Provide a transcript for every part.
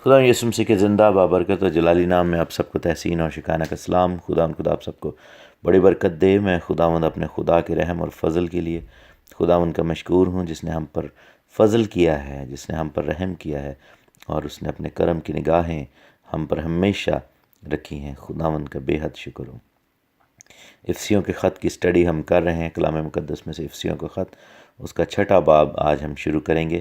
خدا یسوع مسیح کے زندہ بابرکت اور جلالی نام میں آپ سب کو تحسین اور شکرانہ کا سلام۔ خدا آپ سب کو بڑی برکت دے۔ میں خداوند اپنے خدا کے رحم اور فضل کے لیے خداوند کا مشکور ہوں، جس نے ہم پر فضل کیا ہے، جس نے ہم پر رحم کیا ہے، اور اس نے اپنے کرم کی نگاہیں ہم پر ہمیشہ رکھی ہیں۔ خداوند کا بے حد شکر ہوں۔ افسیوں کے خط کی سٹڈی ہم کر رہے ہیں، کلام مقدس میں سے افسیوں کا خط، اس کا 6واں باب آج ہم شروع کریں گے،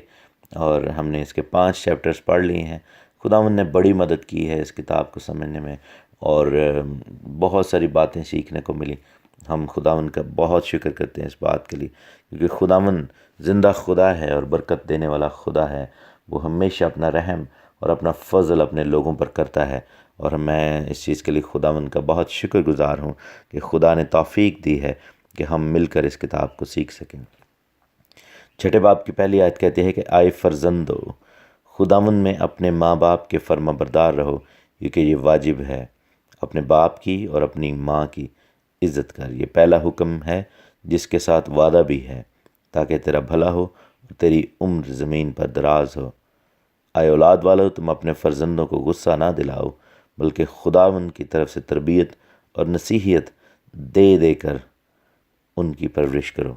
اور ہم نے اس کے 5 چیپٹرز پڑھ لیے ہیں۔ خداوند نے بڑی مدد کی ہے اس کتاب کو سمجھنے میں، اور بہت ساری باتیں سیکھنے کو ملی۔ ہم خداوند کا بہت شکر کرتے ہیں اس بات کے لیے، کیونکہ خداوند زندہ خدا ہے اور برکت دینے والا خدا ہے۔ وہ ہمیشہ اپنا رحم اور اپنا فضل اپنے لوگوں پر کرتا ہے، اور میں اس چیز کے لیے خداوند کا بہت شکر گزار ہوں کہ خدا نے توفیق دی ہے کہ ہم مل کر اس کتاب کو سیکھ سکیں۔ 6 باب کی پہلی آیت کہتی ہے کہ آئے فرزندو، خداوند میں اپنے ماں باپ کے فرما بردار رہو، کیونکہ یہ واجب ہے۔ اپنے باپ کی اور اپنی ماں کی عزت کر، یہ پہلا حکم ہے جس کے ساتھ وعدہ بھی ہے، تاکہ تیرا بھلا ہو اور تیری عمر زمین پر دراز ہو۔ اے اولاد والو، تم اپنے فرزندوں کو غصہ نہ دلاؤ، بلکہ خداوند کی طرف سے تربیت اور نصیحت دے دے کر ان کی پرورش کرو۔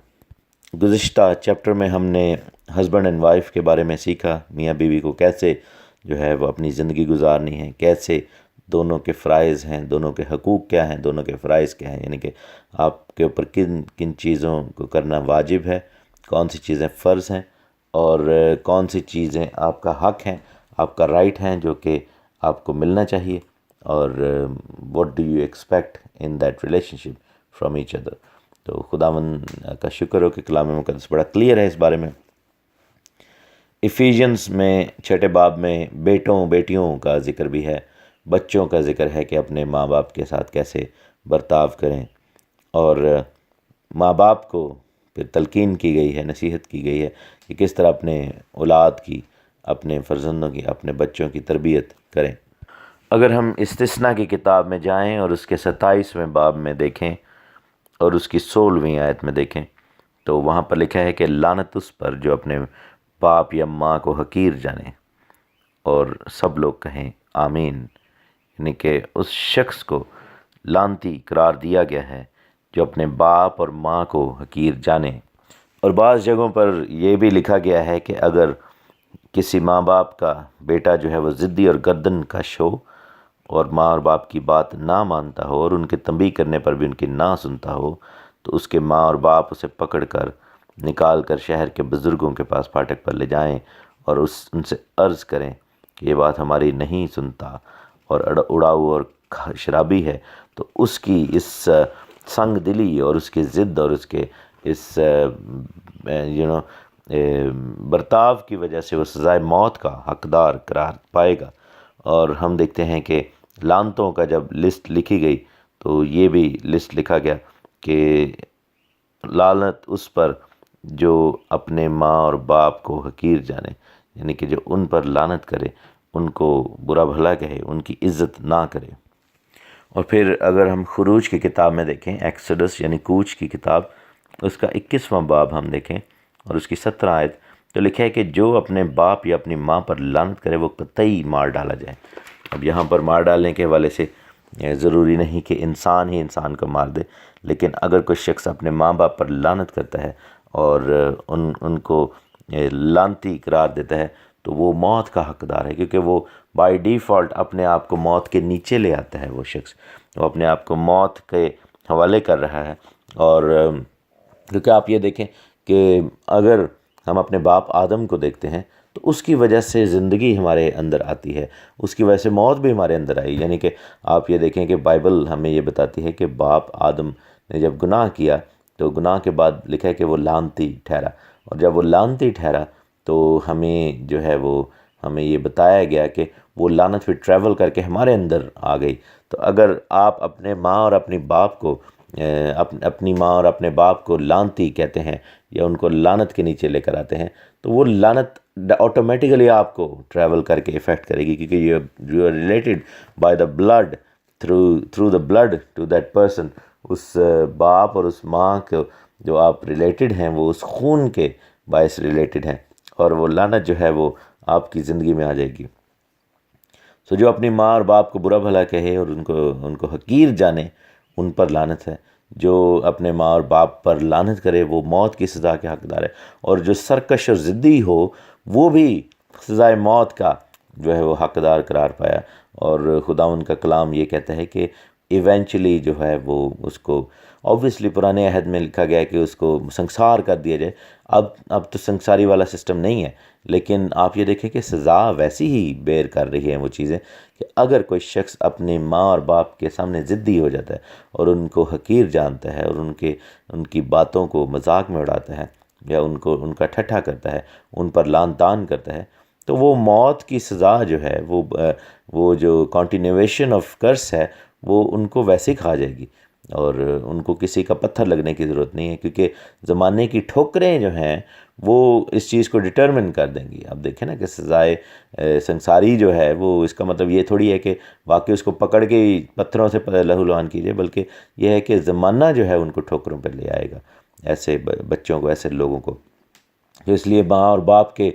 گزشتہ چیپٹر میں ہم نے ہسبینڈ اینڈ وائف کے بارے میں سیکھا، میاں بیوی کو کیسے جو ہے وہ اپنی زندگی گزارنی ہے، کیسے دونوں کے فرائض ہیں، دونوں کے حقوق کیا ہیں، دونوں کے فرائض کیا ہیں، یعنی کہ آپ کے اوپر کن کن چیزوں کو کرنا واجب ہے، کون سی چیزیں فرض ہیں، اور کون سی چیزیں آپ کا حق ہیں، آپ کا رائٹ ہیں، جو کہ آپ کو ملنا چاہیے، اور what do you expect in that relationship from each other۔ تو خداوند کا شکر ہو کہ کلام مقدس بڑا کلیئر ہے اس بارے میں۔ افیژینس میں 6 باب میں بیٹوں بیٹیوں کا ذکر بھی ہے، بچوں کا ذکر ہے کہ اپنے ماں باپ کے ساتھ کیسے برتاؤ کریں، اور ماں باپ کو پھر تلقین کی گئی ہے، نصیحت کی گئی ہے کہ کس طرح اپنے اولاد کی، اپنے فرزندوں کی، اپنے بچوں کی تربیت کریں۔ اگر ہم استثناء کی کتاب میں جائیں اور اس کے 27ویں باب میں دیکھیں اور اس کی 16ویں آیت میں دیکھیں، تو وہاں پر لکھا ہے کہ لعنت اس پر جو اپنے باپ یا ماں کو حقیر جانے، اور سب لوگ کہیں آمین۔ یعنی کہ اس شخص کو لعنتی قرار دیا گیا ہے جو اپنے باپ اور ماں کو حقیر جانے۔ اور بعض جگہوں پر یہ بھی لکھا گیا ہے کہ اگر کسی ماں باپ کا بیٹا جو ہے وہ ضدی اور گردن کش ہو، اور ماں اور باپ کی بات نہ مانتا ہو، اور ان کے تنبیہ کرنے پر بھی ان کی نہ سنتا ہو، تو اس کے ماں اور باپ اسے پکڑ کر نکال کر شہر کے بزرگوں کے پاس پھاٹک پر لے جائیں، اور ان سے عرض کریں کہ یہ بات ہماری نہیں سنتا اور اڑاؤ اور شرابی ہے، تو اس کی اس سنگ دلی اور اس کی ضد اور اس کے اس برتاؤ کی وجہ سے وہ سزائے موت کا حقدار قرار پائے گا۔ اور ہم دیکھتے ہیں کہ لعنتوں کا جب لسٹ لکھی گئی تو یہ بھی لسٹ لکھا گیا کہ لعنت اس پر جو اپنے ماں اور باپ کو حقیر جانے، یعنی کہ جو ان پر لعنت کرے، ان کو برا بھلا کہے، ان کی عزت نہ کرے۔ اور پھر اگر ہم خروج کی کتاب میں دیکھیں، ایکسڈس یعنی کوچ کی کتاب، اس کا 21واں باب ہم دیکھیں اور اس کی 17 آیت، تو لکھا ہے کہ جو اپنے باپ یا اپنی ماں پر لعنت کرے وہ قطعی مار ڈالا جائے۔ اب یہاں پر مار ڈالنے کے حوالے سے ضروری نہیں کہ انسان ہی انسان کو مار دے، لیکن اگر کوئی شخص اپنے ماں باپ پر لعنت کرتا ہے اور ان کو لعنتی قرار دیتا ہے، تو وہ موت کا حقدار ہے، کیونکہ وہ بائی ڈیفالٹ اپنے آپ کو موت کے نیچے لے آتا ہے۔ وہ شخص وہ اپنے آپ کو موت کے حوالے کر رہا ہے۔ اور کیونکہ آپ یہ دیکھیں کہ اگر ہم اپنے باپ آدم کو دیکھتے ہیں تو اس کی وجہ سے زندگی ہمارے اندر آتی ہے، اس کی وجہ سے موت بھی ہمارے اندر آئی۔ یعنی کہ آپ یہ دیکھیں کہ بائبل ہمیں یہ بتاتی ہے کہ باپ آدم نے جب گناہ کیا تو گناہ کے بعد لکھا ہے کہ وہ لعنتی ٹھہرا، اور جب وہ لعنتی ٹھہرا تو ہمیں جو ہے وہ ہمیں یہ بتایا گیا کہ وہ لعنت پھر ٹریول کر کے ہمارے اندر آ گئی۔ تو اگر آپ اپنے ماں اور اپنی باپ کو اپنی ماں اور اپنے باپ کو لعنتی کہتے ہیں یا ان کو لعنت کے نیچے لے کر آتے ہیں، تو وہ لعنت آٹومیٹیکلی آپ کو ٹریول کر کے افیکٹ کرے گی، کیونکہ you are related by the blood, through the blood to that person. اس باپ اور اس ماں کو جو آپ ریلیٹڈ ہیں وہ اس خون کے باعث ریلیٹڈ ہیں، اور وہ لعنت جو ہے وہ آپ کی زندگی میں آ جائے گی۔ تو جو اپنی ماں اور باپ کو برا بھلا کہے اور ان کو حقیر جانے، ان پر لعنت ہے۔ جو اپنے ماں اور باپ پر لعنت کرے وہ موت کی سزا کے حقدار ہے، اور جو سرکش اور ضدی ہو وہ بھی سزائے موت کا جو ہے وہ حقدار قرار پایا۔ اور خداوند کا کلام یہ کہتا ہے کہ ایونچولی جو ہے وہ اس کو، اوبویسلی پرانے عہد میں لکھا گیا ہے کہ اس کو سنسار کر دیا جائے، اب تو سنساری والا سسٹم نہیں ہے، لیکن آپ یہ دیکھیں کہ سزا ویسی ہی بیئر کر رہی ہے وہ چیزیں کہ اگر کوئی شخص اپنی ماں اور باپ کے سامنے ضدی ہو جاتا ہے اور ان کو حقیر جانتا ہے اور ان کی باتوں کو مذاق میں اڑاتا ہے یا ان کا ٹھٹھا کرتا ہے، ان پر لعن طعن کرتا ہے، تو وہ موت کی سزا جو ہے وہ جو کنٹینیویشن آف کرس ہے وہ ان کو ویسے ہی کھا جائے گی، اور ان کو کسی کا پتھر لگنے کی ضرورت نہیں ہے، کیونکہ زمانے کی ٹھوکریں جو ہیں وہ اس چیز کو ڈٹرمن کر دیں گی۔ اب دیکھیں نا کہ سزائے سنساری جو ہے وہ اس کا مطلب یہ تھوڑی ہے کہ واقعی اس کو پکڑ کے پتھروں سے لہو لہان کیجئے، بلکہ یہ ہے کہ زمانہ جو ہے ان کو ٹھوکروں پہ لے آئے گا، ایسے بچوں کو، ایسے لوگوں کو۔ تو اس لیے ماں اور باپ کے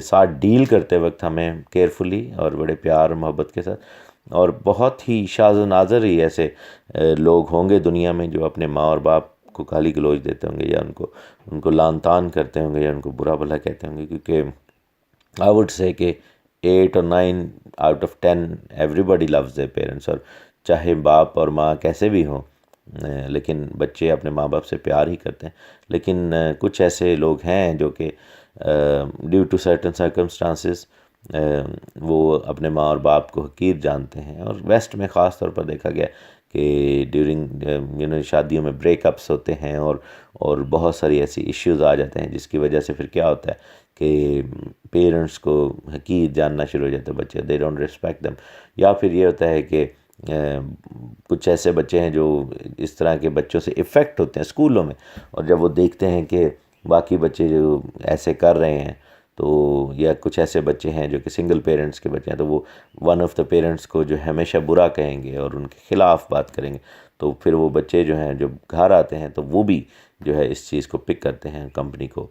ساتھ ڈیل کرتے وقت ہمیں کیئرفلی اور بڑے پیار اور محبت کے ساتھ، اور بہت ہی شاذ و نادر ہی ایسے لوگ ہوں گے دنیا میں جو اپنے ماں اور باپ کو گالی گلوچ دیتے ہوں گے، یا ان کو لعن طعن کرتے ہوں گے، یا ان کو برا بھلا کہتے ہوں گے، کیونکہ آئی وڈ سے کہ 8 اور 9 out of 10 everybody lose their parents, اور چاہے باپ اور ماں کیسے بھی ہوں، لیکن بچے اپنے ماں باپ سے پیار ہی کرتے ہیں۔ لیکن کچھ ایسے لوگ ہیں جو کہ ڈیو ٹو سرٹن سرکمسٹانسز وہ اپنے ماں اور باپ کو حقیر جانتے ہیں، اور ویسٹ میں خاص طور پر دیکھا گیا کہ ڈیورنگ شادیوں میں بریک اپس ہوتے ہیں، اور بہت ساری ایسی ایشوز آ جاتے ہیں، جس کی وجہ سے پھر کیا ہوتا ہے کہ پیرنٹس کو حقیر جاننا شروع ہو جاتے ہیں بچے، they don't respect them۔ یا پھر یہ ہوتا ہے کہ کچھ ایسے بچے ہیں جو اس طرح کے بچوں سے افیکٹ ہوتے ہیں اسکولوں میں، اور جب وہ دیکھتے ہیں کہ باقی بچے جو ایسے کر رہے ہیں، تو یا کچھ ایسے بچے ہیں جو کہ سنگل پیرنٹس کے بچے ہیں، تو وہ ون آف دا پیرنٹس کو جو ہمیشہ برا کہیں گے اور ان کے خلاف بات کریں گے، تو پھر وہ بچے جو ہیں جو گھر آتے ہیں تو وہ بھی جو ہے اس چیز کو پک کرتے ہیں، کمپنی کو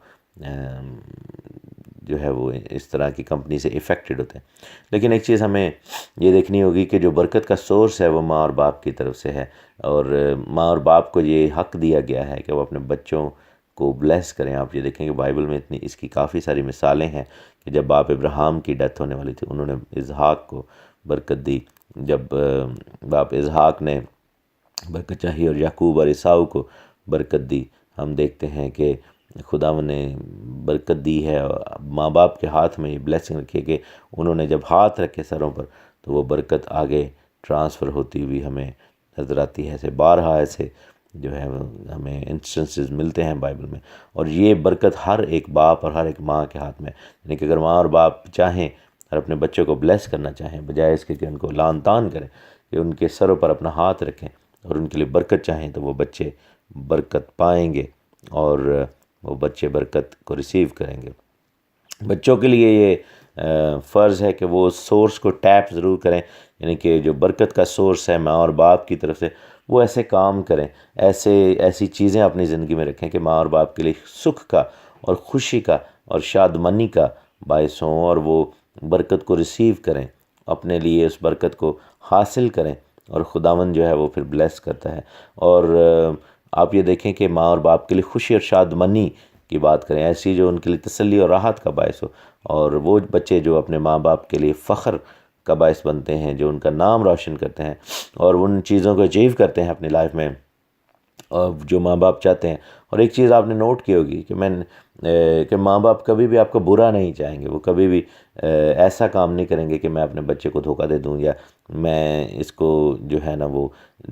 جو ہے وہ اس طرح کی کمپنی سے افیکٹڈ ہوتے ہیں۔ لیکن ایک چیز ہمیں یہ دیکھنی ہوگی کہ جو برکت کا سورس ہے وہ ماں اور باپ کی طرف سے ہے، اور ماں اور باپ کو یہ حق دیا گیا ہے کہ وہ اپنے بچوں کو بلیس کریں۔ آپ یہ دیکھیں کہ بائبل میں اس کی کافی ساری مثالیں ہیں کہ جب باپ ابراہیم کی ڈیتھ ہونے والی تھی، انہوں نے اسحاق کو برکت دی، جب باپ اسحاق نے برکت چاہی اور یعقوب اور عیساؤ کو برکت دی، ہم دیکھتے ہیں کہ خداوند نے برکت دی ہے، اور ماں باپ کے ہاتھ میں یہ بلیسنگ رکھی ہے کہ انہوں نے جب ہاتھ رکھے سروں پر تو وہ برکت آگے ٹرانسفر ہوتی ہوئی ہمیں نظر آتی ہے۔ ایسے بارہا ایسے جو ہے ہمیں انسٹنسز ملتے ہیں بائبل میں، اور یہ برکت ہر ایک باپ اور ہر ایک ماں کے ہاتھ میں، یعنی کہ اگر ماں اور باپ چاہیں اور اپنے بچوں کو بلیس کرنا چاہیں، بجائے اس کے کہ ان کو لعن طعن کریں، کہ ان کے سروں پر اپنا ہاتھ رکھیں اور ان کے لیے برکت چاہیں، تو وہ بچے برکت پائیں گے، اور وہ بچے برکت کو ریسیو کریں گے۔ بچوں کے لیے یہ فرض ہے کہ وہ سورس کو ٹیپ ضرور کریں، یعنی کہ جو برکت کا سورس ہے ماں اور باپ کی طرف سے، وہ ایسے کام کریں، ایسی چیزیں اپنی زندگی میں رکھیں کہ ماں اور باپ کے لیے سکھ کا اور خوشی کا اور شادمانی کا باعث ہوں، اور وہ برکت کو ریسیو کریں، اپنے لیے اس برکت کو حاصل کریں، اور خداوند جو ہے وہ پھر بلیس کرتا ہے۔ اور آپ یہ دیکھیں کہ ماں اور باپ کے لیے خوشی اور شادمانی کی بات کریں، ایسی جو ان کے لیے تسلی اور راحت کا باعث ہو، اور وہ بچے جو اپنے ماں باپ کے لیے فخر کا باعث بنتے ہیں، جو ان کا نام روشن کرتے ہیں اور ان چیزوں کو اچیو کرتے ہیں اپنی لائف میں اور جو ماں باپ چاہتے ہیں۔ اور ایک چیز آپ نے نوٹ کی ہوگی کہ ماں باپ کبھی بھی آپ کا برا نہیں چاہیں گے، وہ کبھی بھی ایسا کام نہیں کریں گے کہ میں اپنے بچے کو دھوکہ دے دوں، یا میں اس کو جو ہے نا وہ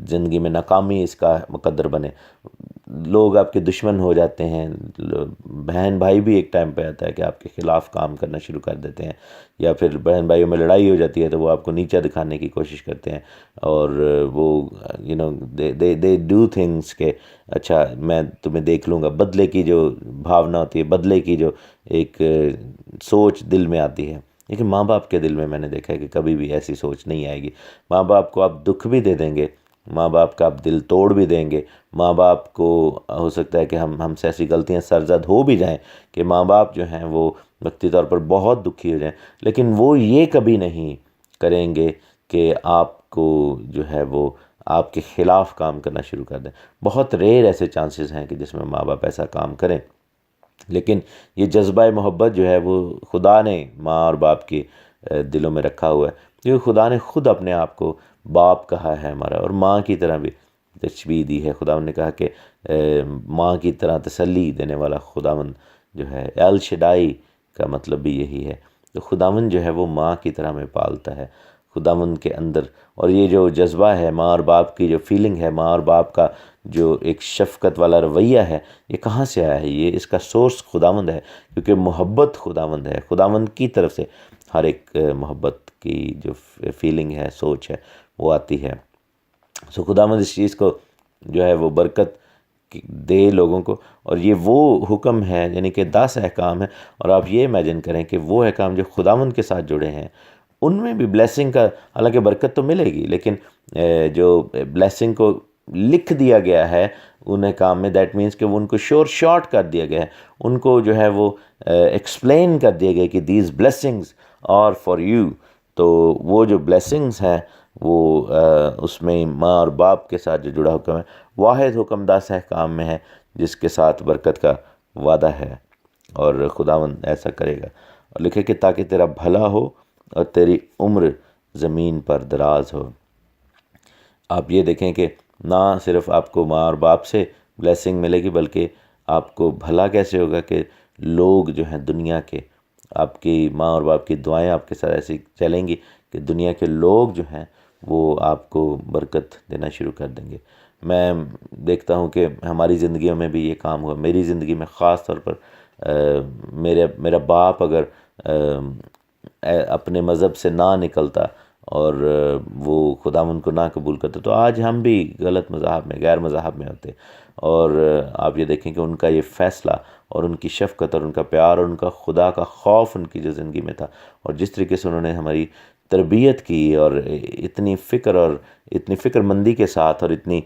زندگی میں ناکامی اس کا مقدر بنے۔ لوگ آپ کے دشمن ہو جاتے ہیں، بہن بھائی بھی ایک ٹائم پہ آتا ہے کہ آپ کے خلاف کام کرنا شروع کر دیتے ہیں، یا پھر بہن بھائیوں میں لڑائی ہو جاتی ہے تو وہ آپ کو نیچا دکھانے کی کوشش کرتے ہیں، اور وہ they do things کہ اچھا میں تمہیں دیکھ لوں گا۔ بدلے کی جو بھاونا ہوتی ہے، بدلے کی جو ایک سوچ دل میں آتی ہے، لیکن ماں باپ کے دل میں نے دیکھا ہے کہ کبھی بھی ایسی سوچ نہیں آئے گی۔ ماں باپ کو آپ دکھ بھی دے دیں گے، ماں باپ کا آپ دل توڑ بھی دیں گے، ماں باپ کو ہو سکتا ہے کہ ہم سے ایسی غلطیاں سرزد ہو بھی جائیں کہ ماں باپ جو ہیں وہ وقتی طور پر بہت دکھی ہو جائیں، لیکن وہ یہ کبھی نہیں کریں گے کہ آپ کو جو ہے وہ آپ کے خلاف کام کرنا شروع کر دیں. بہت ریئر ایسے چانسز ہیں کہ جس میں ماں باپ ایسا کام کریں، لیکن یہ جذبہ محبت جو ہے وہ خدا نے ماں اور باپ کے دلوں میں رکھا ہوا ہے، کیونکہ خدا نے خود اپنے آپ کو باپ کہا ہے ہمارا، اور ماں کی طرح بھی تشبیہ دی ہے. خداوند نے کہا کہ ماں کی طرح تسلی دینے والا خداوند جو ہے، ایل شڈائی کا مطلب بھی یہی ہے. تو خداوند جو ہے وہ ماں کی طرح میں پالتا ہے. خداوند کے اندر، اور یہ جو جذبہ ہے ماں اور باپ کی جو فیلنگ ہے، ماں اور باپ کا جو ایک شفقت والا رویہ ہے، یہ کہاں سے آیا ہے؟ یہ اس کا سورس خداوند ہے، کیونکہ محبت خداوند ہے. خداوند کی طرف سے ہر ایک محبت کی جو فیلنگ ہے، سوچ ہے، وہ آتی ہے. سو خداوند اس چیز کو جو ہے وہ برکت دے لوگوں کو. اور یہ وہ حکم ہے، یعنی کہ 10 احکام ہیں، اور آپ یہ امیجن کریں کہ وہ احکام جو خداوند کے ساتھ جڑے ہیں ان میں بھی بلیسنگ کا، حالانکہ برکت تو ملے گی، لیکن جو بلیسنگ کو لکھ دیا گیا ہے ان احکام میں، دیٹ مینس کہ وہ ان کو شارٹ کر دیا گیا ہے، ان کو جو ہے وہ ایکسپلین کر دیا گیا کہ these blessings are for you. تو وہ جو بلیسنگز ہیں وہ اس میں ماں اور باپ کے ساتھ جو جڑا حکم ہے، واحد حکم 10 احکام میں ہے جس کے ساتھ برکت کا وعدہ ہے، اور خداوند ایسا کرے گا. اور لکھے کہ تاکہ تیرا بھلا ہو اور تیری عمر زمین پر دراز ہو. آپ یہ دیکھیں کہ نہ صرف آپ کو ماں اور باپ سے بلیسنگ ملے گی، بلکہ آپ کو بھلا کیسے ہوگا کہ لوگ جو ہیں دنیا کے، آپ کی ماں اور باپ کی دعائیں آپ کے ساتھ ایسی چلیں گی کہ دنیا کے لوگ جو ہیں وہ آپ کو برکت دینا شروع کر دیں گے. میں دیکھتا ہوں کہ ہماری زندگیوں میں بھی یہ کام ہوا. میری زندگی میں خاص طور پر میرا باپ اگر اپنے مذہب سے نہ نکلتا اور وہ خداوند کو نہ قبول کرتے تو آج ہم بھی غلط مذہب میں، غیر مذہب میں ہوتے. اور آپ یہ دیکھیں کہ ان کا یہ فیصلہ اور ان کی شفقت اور ان کا پیار اور ان کا خدا کا خوف ان کی جو زندگی میں تھا، اور جس طریقے سے انہوں نے ہماری تربیت کی، اور اتنی فکر مندی کے ساتھ، اور اتنی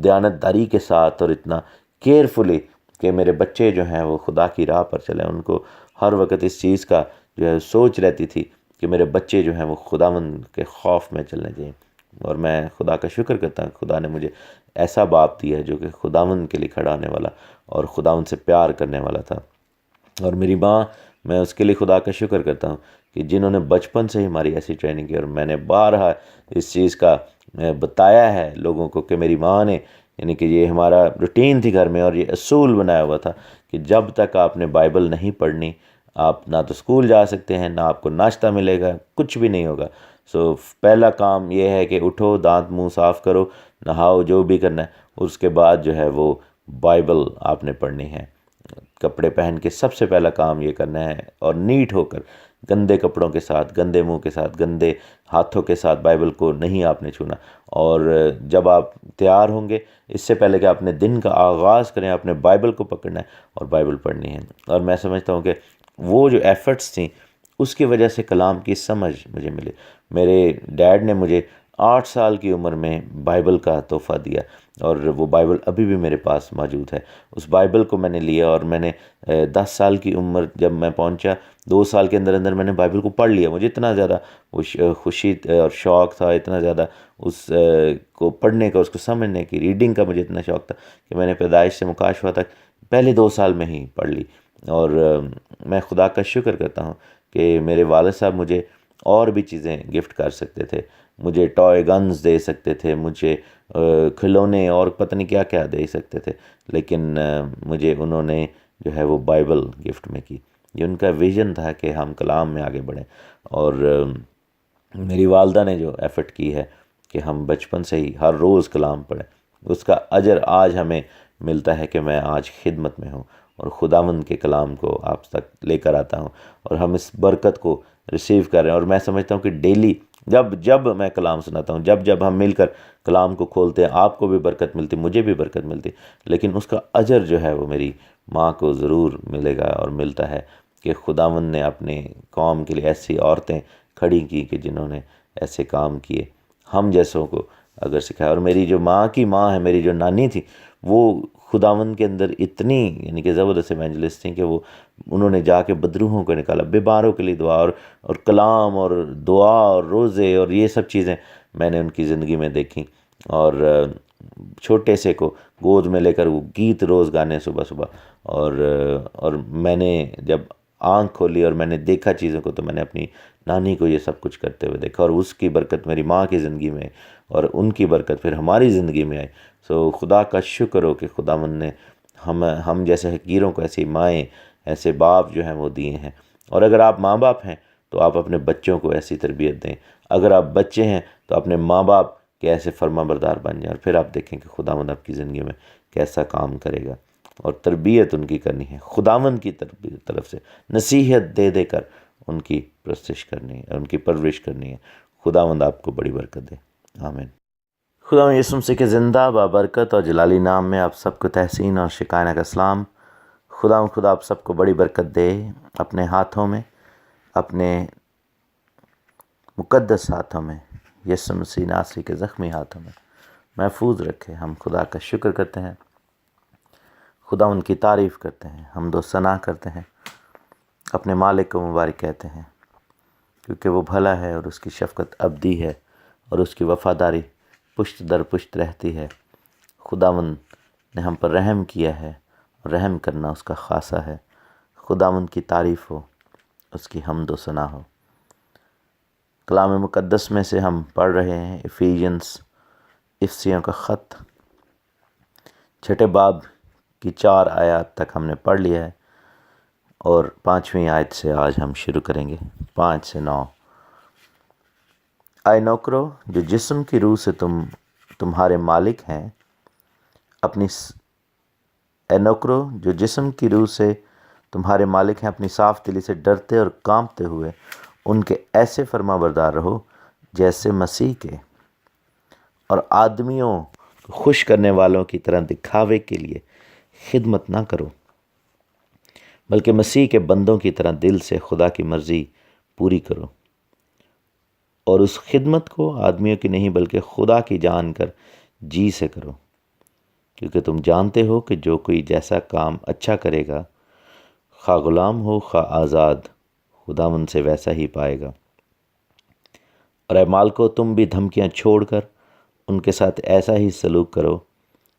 دیانتداری کے ساتھ، اور اتنا کیئرفلی کہ میرے بچے جو ہیں وہ خدا کی راہ پر چلیں. ان کو ہر وقت اس چیز کا جو ہے سوچ رہتی تھی کہ میرے بچے جو ہیں وہ خداوند کے خوف میں چلنے چاہیے. اور میں خدا کا شکر کرتا ہوں، خدا نے مجھے ایسا باپ دیا ہے جو کہ خداوند کے لیے کھڑا ہونے والا اور خداوند سے پیار کرنے والا تھا. اور میری ماں، میں اس کے لیے خدا کا شکر کرتا ہوں کہ جنہوں نے بچپن سے ہی ہماری ایسی ٹریننگ کی. اور میں نے بارہا اس چیز کا بتایا ہے لوگوں کو کہ میری ماں نے، یعنی کہ یہ ہمارا روٹین تھی گھر میں، اور یہ اصول بنایا ہوا تھا کہ جب تک آپ نے بائبل نہیں پڑھنی، آپ نہ تو اسکول جا سکتے ہیں، نہ آپ کو ناشتہ ملے گا، کچھ بھی نہیں ہوگا. سو پہلا کام یہ ہے کہ اٹھو، دانت منہ صاف کرو، نہاؤ، جو بھی کرنا ہے. اس کے بعد جو ہے وہ بائبل آپ نے پڑھنی ہے. کپڑے پہن کے سب سے پہلا کام یہ کرنا ہے، اور نیٹ ہو کر، گندے کپڑوں کے ساتھ، گندے منہ کے ساتھ، گندے ہاتھوں کے ساتھ بائبل کو نہیں آپ نے چھونا. اور جب آپ تیار ہوں گے، اس سے پہلے کہ آپ اپنے دن کا آغاز کریں، آپ نے بائبل کو پکڑنا ہے اور بائبل پڑھنی ہے. اور میں سمجھتا ہوں کہ وہ جو ایفرٹس تھیں اس کی وجہ سے کلام کی سمجھ مجھے ملی. میرے ڈیڈ نے مجھے 8 سال کی عمر میں بائبل کا تحفہ دیا، اور وہ بائبل ابھی بھی میرے پاس موجود ہے. اس بائبل کو میں نے لیا، اور میں نے 10 سال کی عمر جب میں پہنچا، 2 سال کے اندر اندر میں نے بائبل کو پڑھ لیا. مجھے اتنا زیادہ خوشی اور شوق تھا، اتنا زیادہ اس کو پڑھنے کا، اس کو سمجھنے کی، ریڈنگ کا مجھے اتنا شوق تھا کہ میں نے پیدائش سے مکاشفہ تک پہلے 2 سال میں ہی پڑھ لی. اور میں خدا کا شکر کرتا ہوں کہ میرے والد صاحب مجھے اور بھی چیزیں گفٹ کر سکتے تھے، مجھے ٹوائے گنز دے سکتے تھے، مجھے کھلونے اور پتہ نہیں کیا کیا دے سکتے تھے، لیکن مجھے انہوں نے جو ہے وہ بائبل گفٹ میں کی. یہ ان کا ویژن تھا کہ ہم کلام میں آگے بڑھیں. اور میری والدہ نے جو ایفرٹ کی ہے کہ ہم بچپن سے ہی ہر روز کلام پڑھیں، اس کا اجر آج ہمیں ملتا ہے کہ میں آج خدمت میں ہوں اور خداوند کے کلام کو آپ تک لے کر آتا ہوں، اور ہم اس برکت کو ریسیو کر رہے ہیں. اور میں سمجھتا ہوں کہ ڈیلی جب میں کلام سناتا ہوں، جب ہم مل کر کلام کو کھولتے ہیں، آپ کو بھی برکت ملتی، مجھے بھی برکت ملتی، لیکن اس کا اجر جو ہے وہ میری ماں کو ضرور ملے گا اور ملتا ہے کہ خداوند نے اپنے قوم کے لیے ایسی عورتیں کھڑی کی کہ جنہوں نے ایسے کام کیے، ہم جیسوں کو اگر سکھایا. اور میری جو ماں کی ماں ہے، میری جو نانی تھی، وہ خداوند کے اندر اتنی یعنی کہ زبردست ایونجلسٹ تھیں کہ انہوں نے جا کے بدروحوں کو نکالا، بیماروں کے لیے دعا اور کلام اور دعا اور روزے اور یہ سب چیزیں میں نے ان کی زندگی میں دیکھی، اور چھوٹے سے کو گود میں لے کر وہ گیت روز گانے صبح صبح، اور میں نے جب آنکھ کھولی اور میں نے دیکھا چیزوں کو، تو میں نے اپنی نانی کو یہ سب کچھ کرتے ہوئے دیکھا، اور اس کی برکت میری ماں کی زندگی میں اور ان کی برکت پھر ہماری زندگی میں آئی۔ سو خدا کا شکر ہو کہ خداوند نے ہم جیسے حقیروں کو ایسی مائیں، ایسے باپ جو ہیں وہ دیے ہیں، اور اگر آپ ماں باپ ہیں تو آپ اپنے بچوں کو ایسی تربیت دیں، اگر آپ بچے ہیں تو اپنے ماں باپ کے ایسے فرما بردار بن جائیں، اور پھر آپ دیکھیں کہ خداوند آپ کی زندگی میں کیسا کام کرے گا، اور تربیت ان کی کرنی ہے خداوند کی طرف سے، نصیحت دے دے کر ان کی پرستش کرنی ہے، ان کی پرورش کرنی ہے۔ خداوند آپ کو بڑی برکت دے، آمین۔ خداوند یسوع مسیح کے زندہ بابرکت اور جلالی نام میں آپ سب کو تحسین اور شکایہ کا سلام۔ خدا آپ سب کو بڑی برکت دے، اپنے ہاتھوں میں، اپنے مقدس ہاتھوں میں، یسوع مسیح ناصری کے زخمی ہاتھوں میں محفوظ رکھے۔ ہم خدا کا شکر کرتے ہیں، خدا ان کی تعریف کرتے ہیں، حمد و ثنا کرتے ہیں، اپنے مالک کو مبارک کہتے ہیں، کیونکہ وہ بھلا ہے اور اس کی شفقت ابدی ہے اور اس کی وفاداری پشت در پشت رہتی ہے۔ خداوند نے ہم پر رحم کیا ہے، اور رحم کرنا اس کا خاصہ ہے۔ خداوند کی تعریف ہو، اس کی حمد و ثنا ہو۔ کلام مقدس میں سے ہم پڑھ رہے ہیں افسیوں کا خط، 6 باب کی 4 آیات تک ہم نے پڑھ لیا ہے، اور 5ویں آیت سے آج ہم شروع کریں گے، 5 سے 9۔ اے نوکرو، جو جسم کی روح سے تمہارے مالک ہیں، اے نوکرو جو جسم کی روح سے تمہارے مالک ہیں، اپنی صاف دلی سے ڈرتے اور کانپتے ہوئے ان کے ایسے فرما بردار رہو جیسے مسیح کے، اور آدمیوں کو خوش کرنے والوں کی طرح دکھاوے کے لیے خدمت نہ کرو، بلکہ مسیح کے بندوں کی طرح دل سے خدا کی مرضی پوری کرو، اور اس خدمت کو آدمیوں کی نہیں بلکہ خدا کی جان کر جی سے کرو، کیونکہ تم جانتے ہو کہ جو کوئی جیسا کام اچھا کرے گا، خواہ غلام ہو خواہ آزاد، خداوند سے ویسا ہی پائے گا۔ اور اے مالکو، تم بھی دھمکیاں چھوڑ کر ان کے ساتھ ایسا ہی سلوک کرو،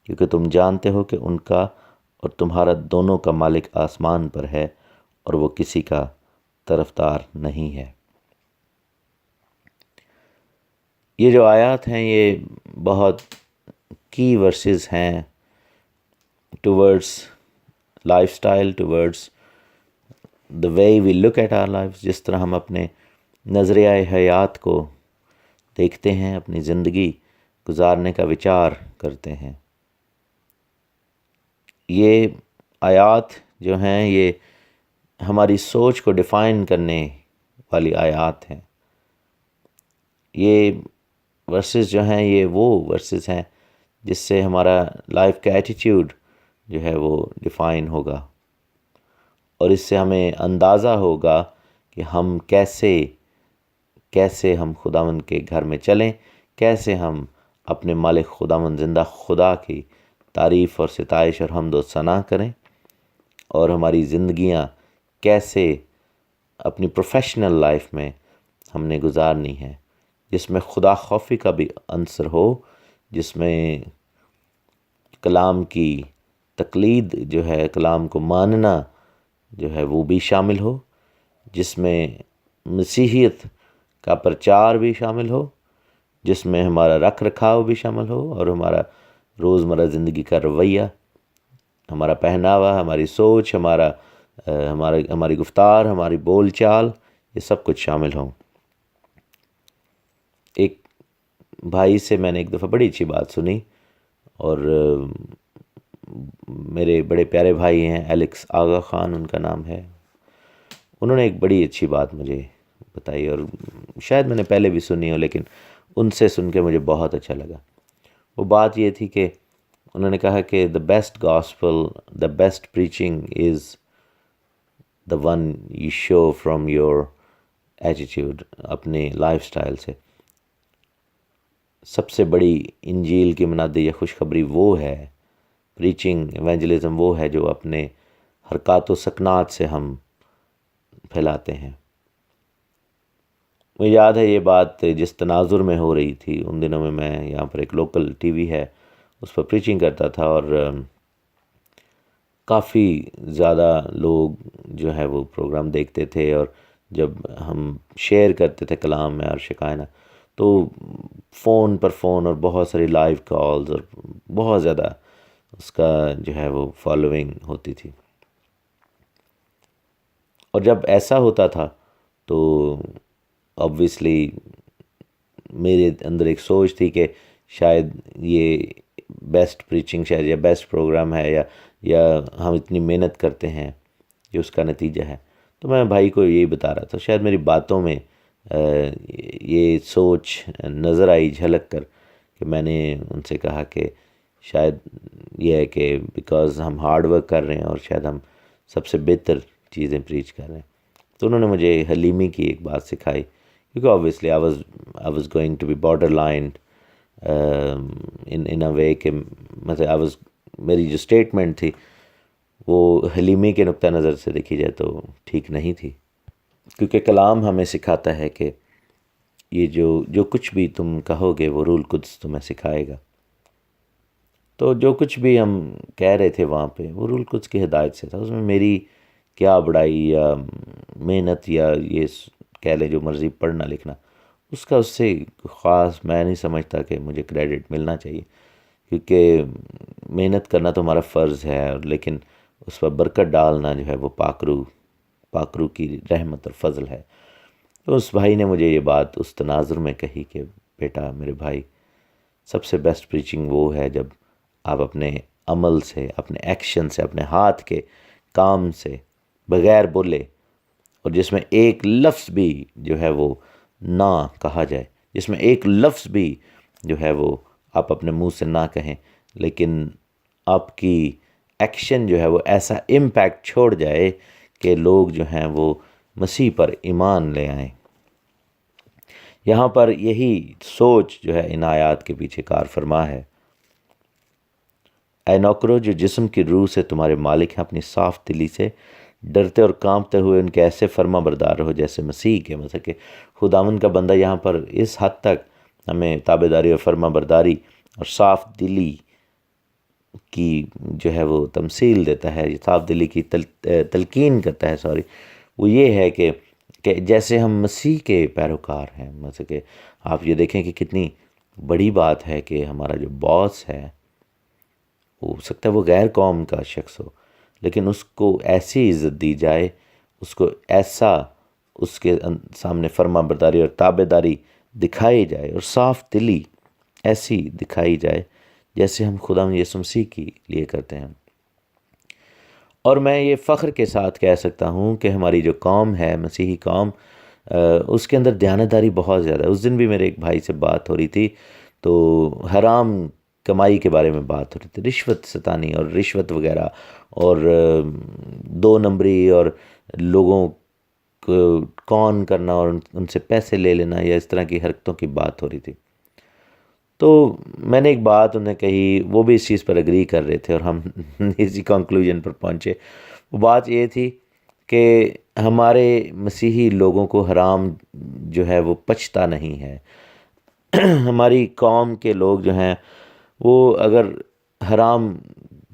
کیونکہ تم جانتے ہو کہ ان کا اور تمہارا دونوں کا مالک آسمان پر ہے، اور وہ کسی کا طرفدار نہیں ہے۔ یہ جو آیات ہیں یہ بہت کی ورسز ہیں towards life style, towards the way we look at our lives، جس طرح ہم اپنے نظریہ حیات کو دیکھتے ہیں، اپنی زندگی گزارنے کا وچار کرتے ہیں۔ یہ آیات جو ہیں یہ ہماری سوچ کو ڈیفائن کرنے والی آیات ہیں۔ یہ ورسز جو ہیں یہ وہ ورسز ہیں جس سے ہمارا لائف کا ایٹیٹیوڈ جو ہے وہ ڈیفائن ہوگا، اور اس سے ہمیں اندازہ ہوگا کہ ہم کیسے ہم خداوند کے گھر میں چلیں، کیسے ہم اپنے مالک خداوند زندہ خدا کی تعریف اور ستائش اور حمد و ثنا کریں، اور ہماری زندگیاں کیسے اپنی پروفیشنل لائف میں ہم نے گزارنی ہے، جس میں خدا خوفی کا بھی عنصر ہو، جس میں کلام کی تقلید جو ہے، کلام کو ماننا جو ہے وہ بھی شامل ہو، جس میں مسیحیت کا پرچار بھی شامل ہو، جس میں ہمارا رکھ رکھاؤ بھی شامل ہو، اور ہمارا روزمرہ زندگی کا رویہ، ہمارا پہناوا، ہماری سوچ، ہماری گفتار، ہماری بول چال، یہ سب کچھ شامل ہوں۔ ایک بھائی سے میں نے ایک دفعہ بڑی اچھی بات سنی، اور میرے بڑے پیارے بھائی ہیں، الیکس آغا خان ان کا نام ہے، انہوں نے ایک بڑی اچھی بات مجھے بتائی، اور شاید میں نے پہلے بھی سنی ہو لیکن ان سے سن کے مجھے بہت اچھا لگا۔ وہ بات یہ تھی کہ انہوں نے کہا کہ the best gospel, the best preaching is the one you show from your attitude، اپنے لائف سٹائل سے۔ سب سے بڑی انجیل کی منادی یا خوشخبری وہ ہے، پریچنگ ایونجلزم وہ ہے جو اپنے حرکات و سکنات سے ہم پھیلاتے ہیں۔ مجھے یاد ہے یہ بات جس تناظر میں ہو رہی تھی، ان دنوں میں یہاں پر ایک لوکل ٹی وی ہے، اس پر پریچنگ کرتا تھا، اور کافی زیادہ لوگ جو ہے وہ پروگرام دیکھتے تھے، اور جب ہم شیئر کرتے تھے کلام میں اور شکائنہ، تو فون پر فون اور بہت ساری لائیو کالز اور بہت زیادہ اس کا جو ہے وہ فالوئنگ ہوتی تھی۔ اور جب ایسا ہوتا تھا تو آبویسلی میرے اندر ایک سوچ تھی کہ شاید یہ بیسٹ پریچنگ شاید یا بیسٹ پروگرام ہے، یا ہم اتنی محنت کرتے ہیں جو اس کا نتیجہ ہے۔ تو میں بھائی کو یہی بتا رہا تھا، شاید میری باتوں میں یہ سوچ نظر آئی جھلک کر، کہ میں نے ان سے کہا کہ شاید یہ ہے کہ بیکاز ہم ہارڈ ورک کر رہے ہیں اور شاید ہم سب سے بہتر چیزیں پریچ کر رہے ہیں۔ تو انہوں نے مجھے حلیمی کی ایک بات سکھائی، کیونکہ obviously I was going to be borderline in a way کہ مطلب میری جو اسٹیٹمنٹ تھی وہ حلیمی کے نقطہ نظر سے دیکھی جائے تو ٹھیک نہیں تھی، کیونکہ کلام ہمیں سکھاتا ہے کہ یہ جو کچھ بھی تم کہو گے وہ روح القدس تمہیں سکھائے گا۔ تو جو کچھ بھی ہم کہہ رہے تھے وہاں پہ وہ روح القدس کی ہدایت سے تھا، اس میں میری کیا بڑائی یا محنت یا یہ کہہ لیں جو مرضی پڑھنا لکھنا، اس کا اس سے خاص میں نہیں سمجھتا کہ مجھے کریڈٹ ملنا چاہیے، کیونکہ محنت کرنا تو ہمارا فرض ہے، لیکن اس پر برکت ڈالنا جو ہے وہ پاک روح کی رحمت اور فضل ہے۔ تو اس بھائی نے مجھے یہ بات اس تناظر میں کہی کہ بیٹا میرے بھائی، سب سے بیسٹ پریچنگ وہ ہے جب آپ اپنے عمل سے، اپنے ایکشن سے، اپنے ہاتھ کے کام سے بغیر بولے، اور جس میں ایک لفظ بھی جو ہے وہ نہ کہا جائے، جس میں ایک لفظ بھی جو ہے وہ آپ اپنے منہ سے نہ کہیں، لیکن آپ کی ایکشن جو ہے وہ ایسا امپیکٹ چھوڑ جائے کہ لوگ جو ہیں وہ مسیح پر ایمان لے آئیں۔ یہاں پر یہی سوچ جو ہے ان آیات کے پیچھے کار فرما ہے۔ اے نوکرو جو جسم کی روح سے تمہارے مالک ہیں، اپنی صاف دلی سے ڈرتے اور کانپتے ہوئے ان کے ایسے فرما بردار رہو جیسے مسیح کے، مطلب کہ خداوند کا بندہ یہاں پر اس حد تک ہمیں تابعداری اور فرما برداری اور صاف دلی کی جو ہے وہ تمثیل دیتا ہے، صاف دلی کی تلقین کرتا ہے، وہ یہ ہے کہ جیسے ہم مسیح کے پیروکار ہیں، مطلب کہ آپ یہ دیکھیں کہ کتنی بڑی بات ہے کہ ہمارا جو باس ہے، ہو سکتا ہے وہ غیر قوم کا شخص ہو، لیکن اس کو ایسی عزت دی جائے، اس کو ایسا اس کے سامنے فرما برداری اور تابعداری دکھائی جائے، اور صاف دلی ایسی دکھائی جائے جیسے ہم خدا یسوع مسیح کے لیے کرتے ہیں۔ اور میں یہ فخر کے ساتھ کہہ سکتا ہوں کہ ہماری جو قوم ہے، مسیحی قوم، اس کے اندر دیانتداری بہت زیادہ ہے۔ اس دن بھی میرے ایک بھائی سے بات ہو رہی تھی، تو حرام کمائی کے بارے میں بات ہو رہی تھی، رشوت ستانی اور رشوت وغیرہ، اور دو نمبری اور لوگوں کو کون کرنا اور ان سے پیسے لے لینا، یا اس طرح کی حرکتوں کی بات ہو رہی تھی۔ تو میں نے ایک بات انہیں کہی، وہ بھی اس چیز پر اگری کر رہے تھے، اور ہم اسی کنکلوژن پر پہنچے۔ وہ بات یہ تھی کہ ہمارے مسیحی لوگوں کو حرام جو ہے وہ پچتا نہیں ہے۔ ہماری قوم کے لوگ جو ہیں وہ اگر حرام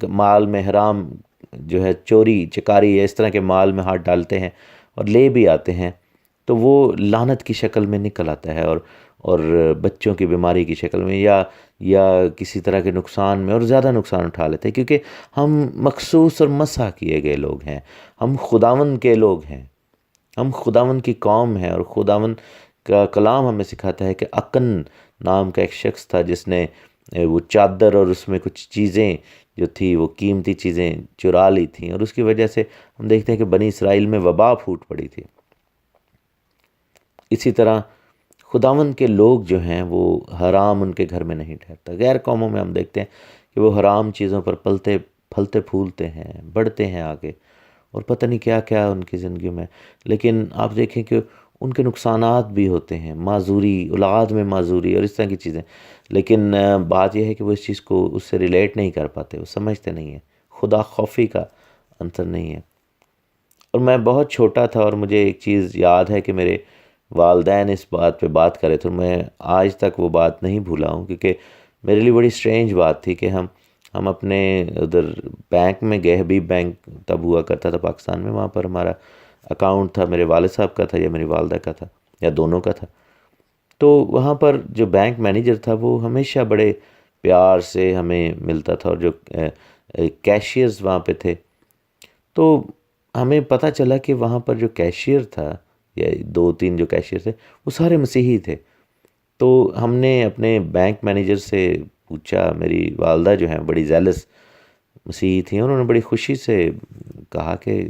مال میں، حرام جو ہے چوری چکاری یا اس طرح کے مال میں ہاتھ ڈالتے ہیں اور لے بھی آتے ہیں، تو وہ لعنت کی شکل میں نکل آتا ہے، اور بچوں کی بیماری کی شکل میں، یا کسی طرح کے نقصان میں، اور زیادہ نقصان اٹھا لیتے ہیں، کیونکہ ہم مخصوص اور مسح کیے گئے لوگ ہیں، ہم خداوند کے لوگ ہیں، ہم خداوند کی قوم ہیں، اور خداوند کا کلام ہمیں سکھاتا ہے کہ اکن نام کا ایک شخص تھا جس نے وہ چادر اور اس میں کچھ چیزیں جو تھی وہ قیمتی چیزیں چرا لی تھیں، اور اس کی وجہ سے ہم دیکھتے ہیں کہ بنی اسرائیل میں وبا پھوٹ پڑی تھی۔ اسی طرح خداوند کے لوگ جو ہیں وہ حرام ان کے گھر میں نہیں ٹھہرتا۔ غیر قوموں میں ہم دیکھتے ہیں کہ وہ حرام چیزوں پر پھلتے پھولتے ہیں، بڑھتے ہیں آگے، اور پتہ نہیں کیا کیا ان کی زندگی میں، لیکن آپ دیکھیں کہ ان کے نقصانات بھی ہوتے ہیں، معذوری، اولاد میں معذوری اور اس طرح کی چیزیں، لیکن بات یہ ہے کہ وہ اس چیز کو اس سے ریلیٹ نہیں کر پاتے، وہ سمجھتے نہیں ہیں، خدا خوفی کا عنصر نہیں ہے۔ اور میں بہت چھوٹا تھا اور مجھے ایک چیز یاد ہے کہ میرے والدین اس بات پہ بات کرے تھے، میں آج تک وہ بات نہیں بھولا ہوں، کیونکہ میرے لیے بڑی اسٹرینج بات تھی کہ ہم اپنے ادھر بینک میں گئے، حبیب بینک تب ہوا کرتا تھا پاکستان میں، وہاں پر ہمارا اکاؤنٹ تھا، میرے والد صاحب کا تھا یا میری والدہ کا تھا یا دونوں کا تھا۔ تو وہاں پر جو بینک مینیجر تھا وہ ہمیشہ بڑے پیار سے ہمیں ملتا تھا، اور جو کیشیئرز وہاں پہ تھے، تو ہمیں پتہ چلا کہ وہاں پر جو کیشیئر تھا یا 2-3 جو کیشیئر تھے وہ سارے مسیحی تھے۔ تو ہم نے اپنے بینک مینیجر سے پوچھا، میری والدہ جو ہیں بڑی زیلس مسیحی تھیں، انہوں نے بڑی خوشی سے کہا کہ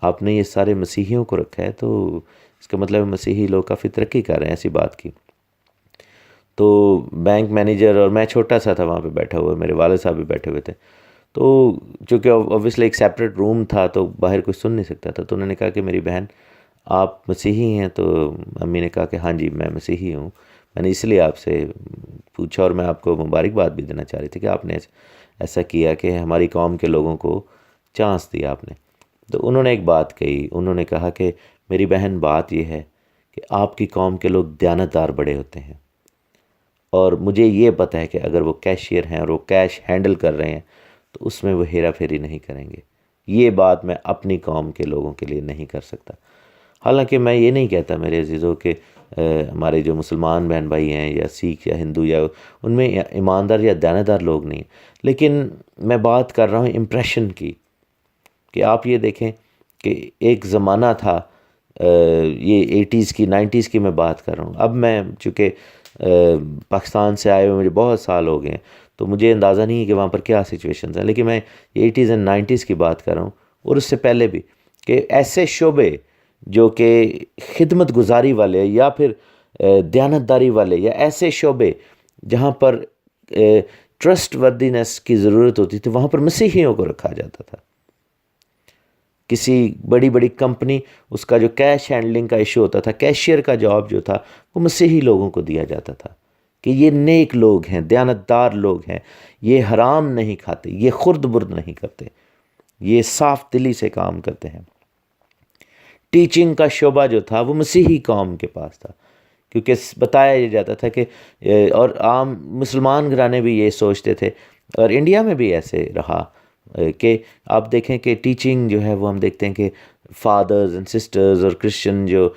آپ نے یہ سارے مسیحیوں کو رکھا ہے، تو اس کا مطلب مسیحی لوگ کافی ترقی کر رہے ہیں، ایسی بات کی۔ تو بینک مینیجر اور میں چھوٹا سا تھا وہاں پہ بیٹھا ہوا، میرے والد صاحب بھی بیٹھے ہوئے تھے، تو چونکہ اوبویسلی ایک سیپریٹ روم تھا تو باہر کوئی سن نہیں سکتا تھا، تو انہوں نے کہا کہ میری بہن آپ مسیحی ہیں؟ تو امی نے کہا کہ ہاں جی میں مسیحی ہوں، میں نے اس لیے آپ سے پوچھا، اور میں آپ کو مبارکباد بھی دینا چاہ رہی تھی کہ آپ نے ایسا کیا کہ ہماری قوم کے لوگوں کو چانس دیا آپ نے۔ تو انہوں نے ایک بات کہی، انہوں نے کہا کہ میری بہن بات یہ ہے کہ آپ کی قوم کے لوگ دیانتدار بڑے ہوتے ہیں، اور مجھے یہ پتہ ہے کہ اگر وہ کیشیئر ہیں اور وہ کیش ہینڈل کر رہے ہیں تو اس میں وہ ہیرا پھیری نہیں کریں گے، یہ بات میں اپنی قوم کے لوگوں کے لیے نہیں کر سکتا۔ حالانکہ میں یہ نہیں کہتا میرے عزیزوں کہ ہمارے جو مسلمان بہن بھائی ہیں یا سکھ یا ہندو یا ان میں ایماندار یا دیانتدار لوگ نہیں ہیں، لیکن میں بات کر رہا ہوں امپریشن کی، کہ آپ یہ دیکھیں کہ ایک زمانہ تھا، یہ 80s کی 90s کی میں بات کر رہا ہوں، اب میں چونکہ پاکستان سے آئے ہوئے مجھے بہت سال ہو گئے ہیں تو مجھے اندازہ نہیں ہے کہ وہاں پر کیا سچویشنز ہیں، لیکن میں 80s اینڈ 90s کی بات کر رہا ہوں، اور اس سے پہلے بھی، کہ ایسے شعبے جو کہ خدمت گزاری والے یا پھر دیانتداری والے، یا ایسے شعبے جہاں پر ٹرسٹ وردینس کی ضرورت ہوتی تھی، وہاں پر مسیحیوں کو رکھا جاتا تھا۔ کسی بڑی بڑی کمپنی، اس کا جو کیش ہینڈلنگ کا ایشو ہوتا تھا، کیشیئر کا جاب جو تھا وہ مسیحی لوگوں کو دیا جاتا تھا، کہ یہ نیک لوگ ہیں، دیانتدار لوگ ہیں، یہ حرام نہیں کھاتے، یہ خرد برد نہیں کرتے، یہ صاف دلی سے کام کرتے ہیں۔ ٹیچنگ کا شعبہ جو تھا وہ مسیحی قوم کے پاس تھا، کیونکہ بتایا یہ جاتا تھا کہ اور عام مسلمان گھرانے بھی یہ سوچتے تھے، اور انڈیا میں بھی ایسے رہا کہ آپ دیکھیں کہ ٹیچنگ جو ہے وہ ہم دیکھتے ہیں کہ فادرز اینڈ سسٹرز اور کرسچن جو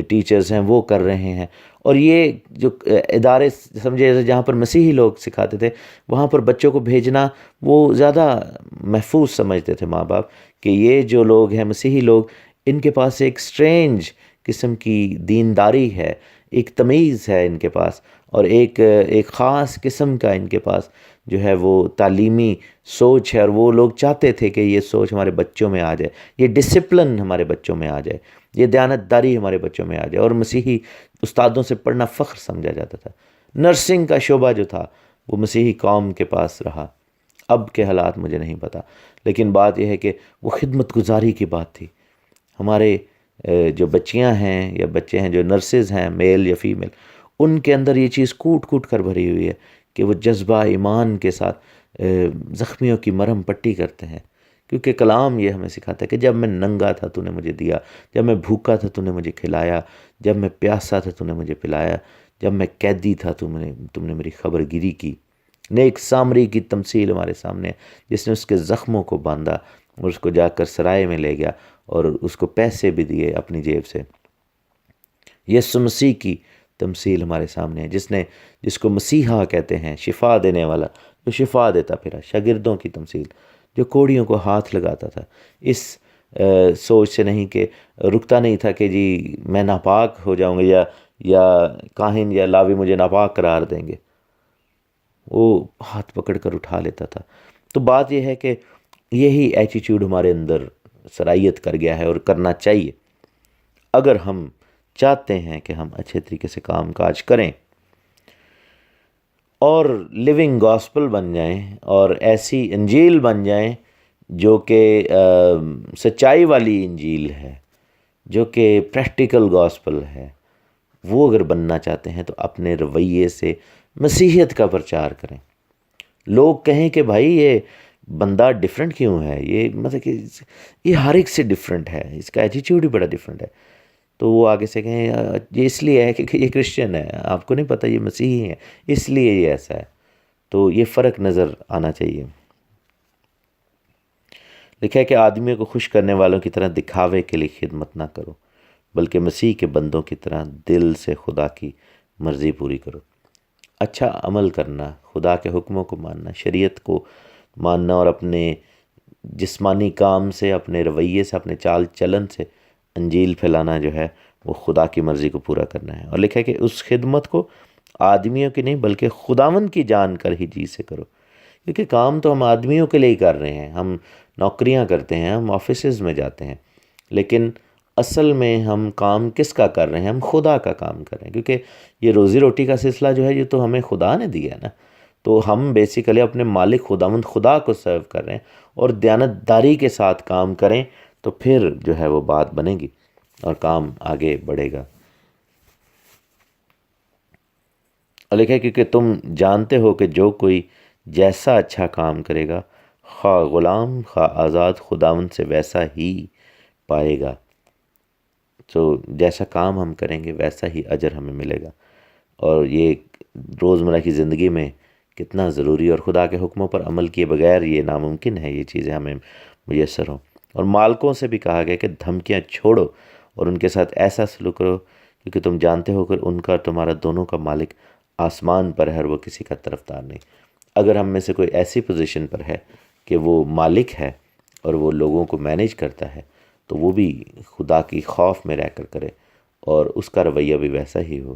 ٹیچرز ہیں وہ کر رہے ہیں، اور یہ جو ادارے سمجھے جہاں پر مسیحی لوگ سکھاتے تھے، وہاں پر بچوں کو بھیجنا وہ زیادہ محفوظ سمجھتے تھے ماں باپ، کہ یہ جو لوگ ہیں مسیحی لوگ، ان کے پاس ایک سٹرینج قسم کی دینداری ہے، ایک تمیز ہے ان کے پاس، اور ایک خاص قسم کا ان کے پاس جو ہے وہ تعلیمی سوچ ہے، اور وہ لوگ چاہتے تھے کہ یہ سوچ ہمارے بچوں میں آ جائے، یہ ڈسپلن ہمارے بچوں میں آ جائے، یہ دیانتداری ہمارے بچوں میں آ جائے، اور مسیحی استادوں سے پڑھنا فخر سمجھا جاتا تھا۔ نرسنگ کا شعبہ جو تھا وہ مسیحی قوم کے پاس رہا، اب کے حالات مجھے نہیں پتہ، لیکن بات یہ ہے کہ وہ خدمت گزاری کی بات تھی۔ ہمارے جو بچیاں ہیں یا بچے ہیں جو نرسز ہیں، میل یا فیمیل، ان کے اندر یہ چیز کوٹ کوٹ کر بھری ہوئی ہے کہ وہ جذبہ ایمان کے ساتھ زخمیوں کی مرہم پٹی کرتے ہیں، کیونکہ کلام یہ ہمیں سکھاتا ہے کہ جب میں ننگا تھا تو نے مجھے دیا، جب میں بھوکا تھا تو نے مجھے کھلایا، جب میں پیاسا تھا تو نے مجھے پلایا، جب میں قیدی تھا تم نے میری خبر گیری کی۔ نیک سامری کی تمثیل ہمارے سامنے ہے، جس نے اس کے زخموں کو باندھا اور اس کو جا کر سرائے میں لے گیا اور اس کو پیسے بھی دیے اپنی جیب سے۔ یسوع مسیح کی تمثیل ہمارے سامنے ہے، جس کو مسیحا کہتے ہیں، شفا دینے والا، جو شفا دیتا پھرا۔ شاگردوں کی تمثیل، جو کوڑیوں کو ہاتھ لگاتا تھا، اس سوچ سے نہیں کہ رکتا نہیں تھا کہ جی میں ناپاک ہو جاؤں گا یا کاہن یا لاوی مجھے ناپاک قرار دیں گے، وہ ہاتھ پکڑ کر اٹھا لیتا تھا۔ تو بات یہ ہے کہ یہی ایٹیٹیوڈ ہمارے اندر سرایت کر گیا ہے، اور کرنا چاہیے اگر ہم چاہتے ہیں کہ ہم اچھے طریقے سے کام کاج کریں اور لیونگ گاسپل بن جائیں، اور ایسی انجیل بن جائیں جو کہ سچائی والی انجیل ہے، جو کہ پریکٹیکل گاسپل ہے، وہ اگر بننا چاہتے ہیں تو اپنے رویے سے مسیحیت کا پرچار کریں. لوگ کہیں کہ بھائی یہ بندہ ڈیفرنٹ کیوں ہے، یہ مطلب کہ یہ ہر ایک سے ڈیفرنٹ ہے، اس کا ایٹیٹیوڈ ہی بڑا ڈیفرنٹ ہے، تو وہ آگے سے کہیں یہ اس لیے ہے کہ یہ کرسچن ہے، آپ کو نہیں پتہ یہ مسیحی ہے اس لیے یہ ایسا ہے. تو یہ فرق نظر آنا چاہیے. لکھا ہے کہ آدمیوں کو خوش کرنے والوں کی طرح دکھاوے کے لیے خدمت نہ کرو، بلکہ مسیح کے بندوں کی طرح دل سے خدا کی مرضی پوری کرو. اچھا عمل کرنا، خدا کے حکموں کو ماننا، شریعت کو ماننا اور اپنے جسمانی کام سے، اپنے رویے سے، اپنے چال چلن سے انجیل پھیلانا جو ہے وہ خدا کی مرضی کو پورا کرنا ہے. اور لکھا ہے کہ اس خدمت کو آدمیوں کی نہیں بلکہ خداوند کی جان کر ہی جی سے کرو، کیونکہ کام تو ہم آدمیوں کے لیے ہی کر رہے ہیں، ہم نوکریاں کرتے ہیں، ہم آفیسز میں جاتے ہیں، لیکن اصل میں ہم کام کس کا کر رہے ہیں؟ ہم خدا کا کام کر رہے ہیں، کیونکہ یہ روزی روٹی کا سلسلہ جو ہے یہ تو ہمیں خدا نے دیا ہے نا. تو ہم بیسیکلی اپنے مالک خداوند خدا کو سرو کر رہے ہیں، اور دیانتداری کے ساتھ کام کریں تو پھر جو ہے وہ بات بنے گی اور کام آگے بڑھے گا. اور لکھا ہے کیونکہ تم جانتے ہو کہ جو کوئی جیسا اچھا کام کرے گا، خواہ غلام خواہ آزاد، خداوند سے ویسا ہی پائے گا. تو جیسا کام ہم کریں گے ویسا ہی اجر ہمیں ملے گا. اور یہ روزمرہ کی زندگی میں کتنا ضروری، اور خدا کے حکموں پر عمل کیے بغیر یہ ناممکن ہے یہ چیزیں ہمیں میسر ہوں. اور مالکوں سے بھی کہا گیا کہ دھمکیاں چھوڑو اور ان کے ساتھ ایسا سلوک کرو، کیونکہ تم جانتے ہو کہ ان کا اور تمہارا دونوں کا مالک آسمان پر ہے اور وہ کسی کا طرفدار نہیں. اگر ہم میں سے کوئی ایسی پوزیشن پر ہے کہ وہ مالک ہے اور وہ لوگوں کو مینیج کرتا ہے، تو وہ بھی خدا کی خوف میں رہ کر کرے اور اس کا رویہ بھی ویسا ہی ہو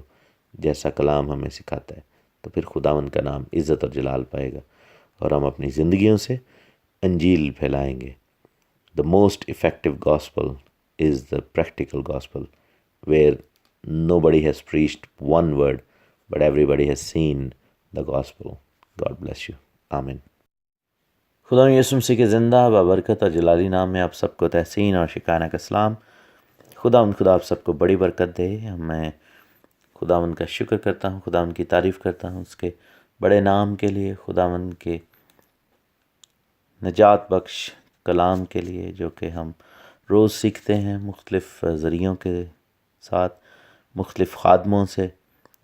جیسا کلام ہمیں سکھاتا ہے. تو پھر خداوند کا نام عزت اور جلال پائے گا اور ہم اپنی زندگیوں سے انجیل پھیلائیں گے. The most effective gospel is the practical gospel, where nobody has preached one word, but everybody has seen the gospel. God bless you. Amen. خدا یسوع مسیح کے زندہ بابرکت اور جلالی نام میں آپ سب کو تحسین اور شکرانہ کا سلام. خدا آپ سب کو بڑی برکت دے. میں خداوند کا شکر کرتا ہوں، خداوند کی تعریف کرتا ہوں اس کے بڑے نام کے لیے، خداوند کے نجات بخش کلام کے لیے جو کہ ہم روز سیکھتے ہیں مختلف ذریعوں کے ساتھ، مختلف خادموں سے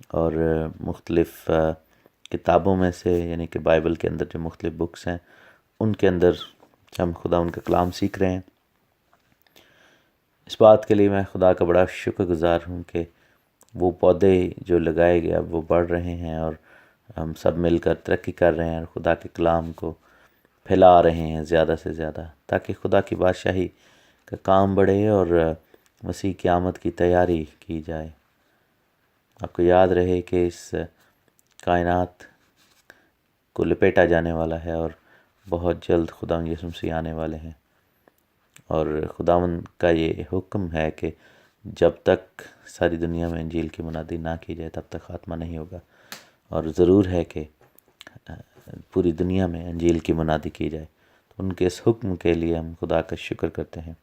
اور مختلف کتابوں میں سے، یعنی کہ بائبل کے اندر جو مختلف بکس ہیں ان کے اندر ہم خدا ان کا کلام سیکھ رہے ہیں. اس بات کے لیے میں خدا کا بڑا شکر گزار ہوں کہ وہ پودے جو لگائے گئے اب وہ بڑھ رہے ہیں اور ہم سب مل کر ترقی کر رہے ہیں اور خدا کے کلام کو پھیلا رہے ہیں زیادہ سے زیادہ، تاکہ خدا کی بادشاہی کا کام بڑھے اور مسیح کی آمد کی تیاری کی جائے. آپ کو یاد رہے کہ اس کائنات کو لپیٹا جانے والا ہے اور بہت جلد خداوند یسوع مسیح آنے والے ہیں، اور خداوند کا یہ حکم ہے کہ جب تک ساری دنیا میں انجیل کی منادی نہ کی جائے تب تک خاتمہ نہیں ہوگا. اور ضرور ہے کہ پوری دنیا میں انجیل کی منادی کی جائے. تو ان کے اس حکم کے لیے ہم خدا کا شکر کرتے ہیں،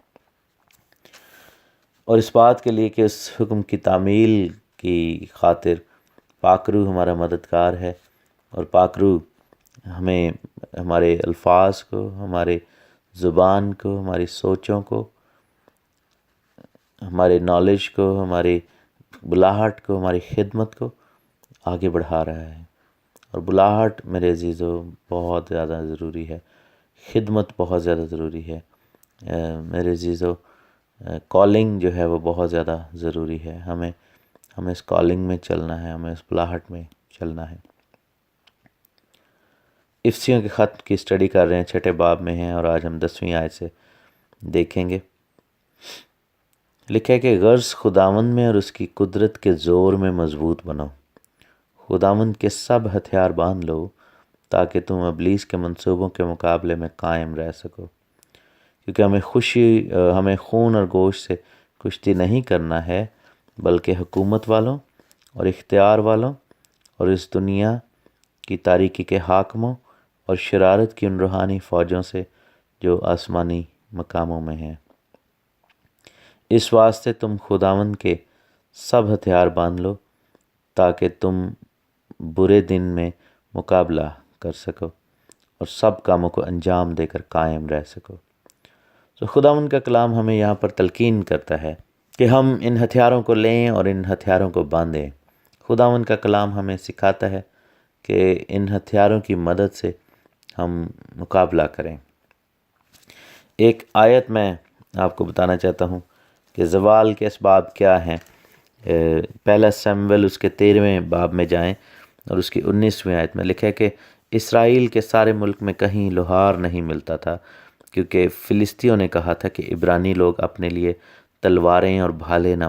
اور اس بات کے لیے کہ اس حکم کی تعمیل کی خاطر پاک روح ہمارا مددگار ہے، اور پاک روح ہمیں ہمارے الفاظ کو، ہمارے زبان کو، ہماری سوچوں کو، ہمارے نالج کو، ہماری بلاہٹ کو، ہماری خدمت کو آگے بڑھا رہا ہے. اور بلاہٹ میرے عزیزو بہت زیادہ ضروری ہے، خدمت بہت زیادہ ضروری ہے میرے عزیزو. کالنگ جو ہے وہ بہت زیادہ ضروری ہے. ہمیں اس کالنگ میں چلنا ہے، ہمیں اس بلاہٹ میں چلنا ہے. افسیوں کے خط کی اسٹڈی کر رہے ہیں، 6 باب میں ہیں اور آج ہم 10ویں آیت سے دیکھیں گے. لکھا ہے کہ غرض خداوند میں اور اس کی قدرت کے زور میں مضبوط بنو، خداوند کے سب ہتھیار باندھ لو تاکہ تم ابلیس کے منصوبوں کے مقابلے میں قائم رہ سکو. کیونکہ ہمیں خون اور گوشت سے کشتی نہیں کرنا ہے، بلکہ حکومت والوں اور اختیار والوں اور اس دنیا کی تاریکی کے حاکموں اور شرارت کی ان روحانی فوجوں سے جو آسمانی مقاموں میں ہیں. اس واسطے تم خداوند کے سب ہتھیار باندھ لو تاکہ تم برے دن میں مقابلہ کر سکو اور سب کاموں کو انجام دے کر قائم رہ سکو۔ تو خداوند کا کلام ہمیں یہاں پر تلقین کرتا ہے کہ ہم ان ہتھیاروں کو لیں اور ان ہتھیاروں کو باندھیں۔ خداوند کا کلام ہمیں سکھاتا ہے کہ ان ہتھیاروں کی مدد سے ہم مقابلہ کریں۔ ایک آیت میں آپ کو بتانا چاہتا ہوں کہ زوال کے اسباب کیا ہیں۔ پہلا سمویل اس کے 13ویں باب میں جائیں اور اس کی 19ویں آیت میں لکھا ہے کہ اسرائیل کے سارے ملک میں کہیں لوہار نہیں ملتا تھا، کیونکہ فلسطینیوں نے کہا تھا کہ عبرانی لوگ اپنے لیے تلواریں اور بھالے نہ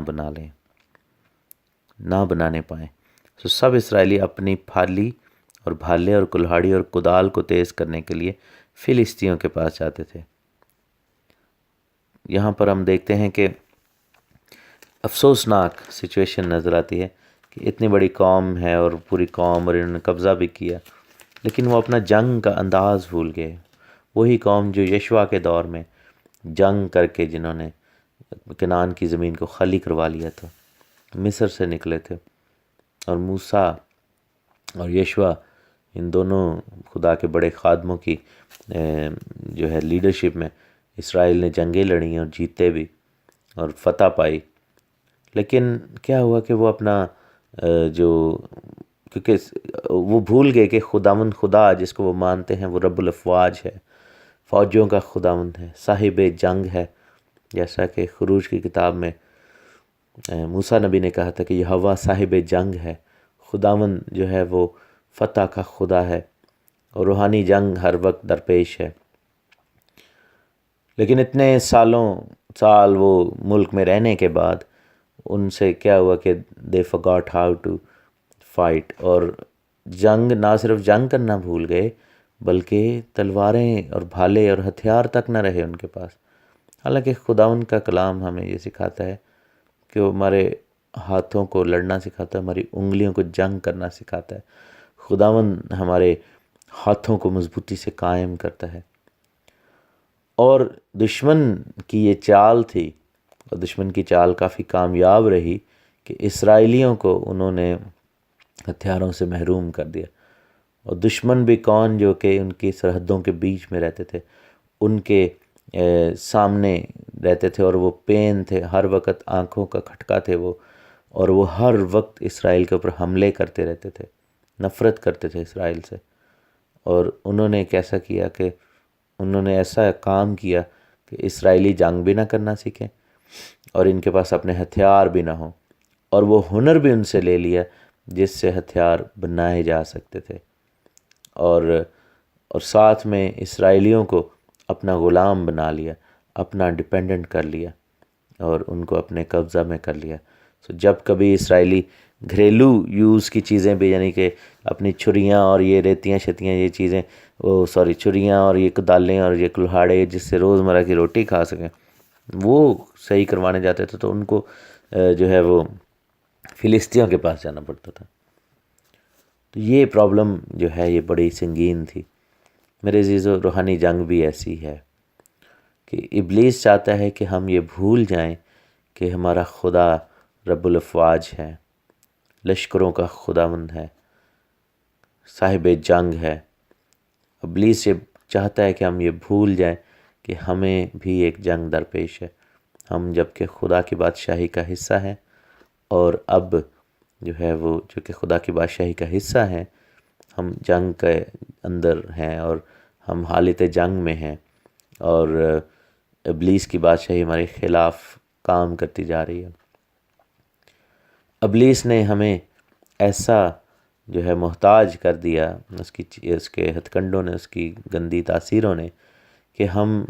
بنانے پائیں۔ تو سب اسرائیلی اپنی پھالی اور بھالے اور کلہاڑی اور کدال کو تیز کرنے کے لیے فلسطینیوں کے پاس جاتے تھے۔ یہاں پر ہم دیکھتے ہیں کہ افسوسناک سچویشن نظر آتی ہے کہ اتنی بڑی قوم ہے اور پوری قوم، اور انہوں نے قبضہ بھی کیا، لیکن وہ اپنا جنگ کا انداز بھول گئے۔ وہی قوم جو یشوع کے دور میں جنگ کر کے جنہوں نے کنعان کی زمین کو خالی کروا لیا تھا، مصر سے نکلے تھے، اور موسیٰ اور یشوع ان دونوں خدا کے بڑے خادموں کی جو ہے لیڈرشپ میں اسرائیل نے جنگیں لڑیں اور جیتے بھی اور فتح پائی۔ لیکن کیا ہوا کہ وہ اپنا کیونکہ وہ بھول گئے کہ خداوند خدا جس کو وہ مانتے ہیں وہ رب الافواج ہے، فوجوں کا خداوند ہے، صاحب جنگ ہے، جیسا کہ خروج کی کتاب میں موسیٰ نبی نے کہا تھا کہ یہوہ صاحب جنگ ہے، خداوند جو ہے وہ فتح کا خدا ہے اور روحانی جنگ ہر وقت درپیش ہے۔ لیکن اتنے سال وہ ملک میں رہنے کے بعد ان سے کیا ہوا کہ they forgot how to fight، اور جنگ نہ صرف جنگ کرنا بھول گئے بلکہ تلواریں اور بھالے اور ہتھیار تک نہ رہے ان کے پاس۔ حالانکہ خداوند کا کلام ہمیں یہ سکھاتا ہے کہ وہ ہمارے ہاتھوں کو لڑنا سکھاتا ہے، ہماری انگلیوں کو جنگ کرنا سکھاتا ہے۔ خداوند ہمارے ہاتھوں کو مضبوطی سے قائم کرتا ہے۔ اور دشمن کی یہ چال تھی، اور دشمن کی چال کافی کامیاب رہی کہ اسرائیلیوں کو انہوں نے ہتھیاروں سے محروم کر دیا، اور دشمن بھی کون، جو کہ ان کی سرحدوں کے بیچ میں رہتے تھے، ان کے سامنے رہتے تھے، اور وہ پین تھے، ہر وقت آنکھوں کا کھٹکا تھے وہ، اور وہ ہر وقت اسرائیل کے اوپر حملے کرتے رہتے تھے، نفرت کرتے تھے اسرائیل سے۔ اور انہوں نے کیسا کیا کہ انہوں نے ایسا کام کیا کہ اسرائیلی جنگ بھی نہ کرنا سیکھیں اور ان کے پاس اپنے ہتھیار بھی نہ ہوں، اور وہ ہنر بھی ان سے لے لیا جس سے ہتھیار بنائے جا سکتے تھے، اور ساتھ میں اسرائیلیوں کو اپنا غلام بنا لیا، اپنا ڈیپینڈنٹ کر لیا، اور ان کو اپنے قبضہ میں کر لیا۔ جب کبھی اسرائیلی گھریلو یوز کی چیزیں بھی، یعنی کہ اپنی چھریاں اور یہ ریتیاں شتیاں یہ چیزیں، چھریاں اور یہ کدالیں اور یہ کلہاڑے جس سے روزمرہ کی روٹی کھا سکیں، وہ صحیح کروانے جاتے تھے تو ان کو جو ہے وہ فلسطینیوں کے پاس جانا پڑتا تھا۔ تو یہ پرابلم جو ہے یہ بڑی سنگین تھی۔ میرے عزیزو، روحانی جنگ بھی ایسی ہے کہ ابلیس چاہتا ہے کہ ہم یہ بھول جائیں کہ ہمارا خدا رب الافواج ہے، لشکروں کا خداوند ہے، صاحب جنگ ہے۔ ابلیس یہ چاہتا ہے کہ ہم یہ بھول جائیں کہ ہمیں بھی ایک جنگ درپیش ہے، ہم جب کہ خدا کی بادشاہی کا حصہ ہیں، اور اب جو ہے وہ جو کہ خدا کی بادشاہی کا حصہ ہیں، ہم جنگ کے اندر ہیں اور ہم حالت جنگ میں ہیں، اور ابلیس کی بادشاہی ہمارے خلاف کام کرتی جا رہی ہے۔ ابلیس نے ہمیں ایسا جو ہے محتاج کر دیا، اس کے ہتھ کنڈوں نے، اس کی گندی تاثیروں نے، کہ ہم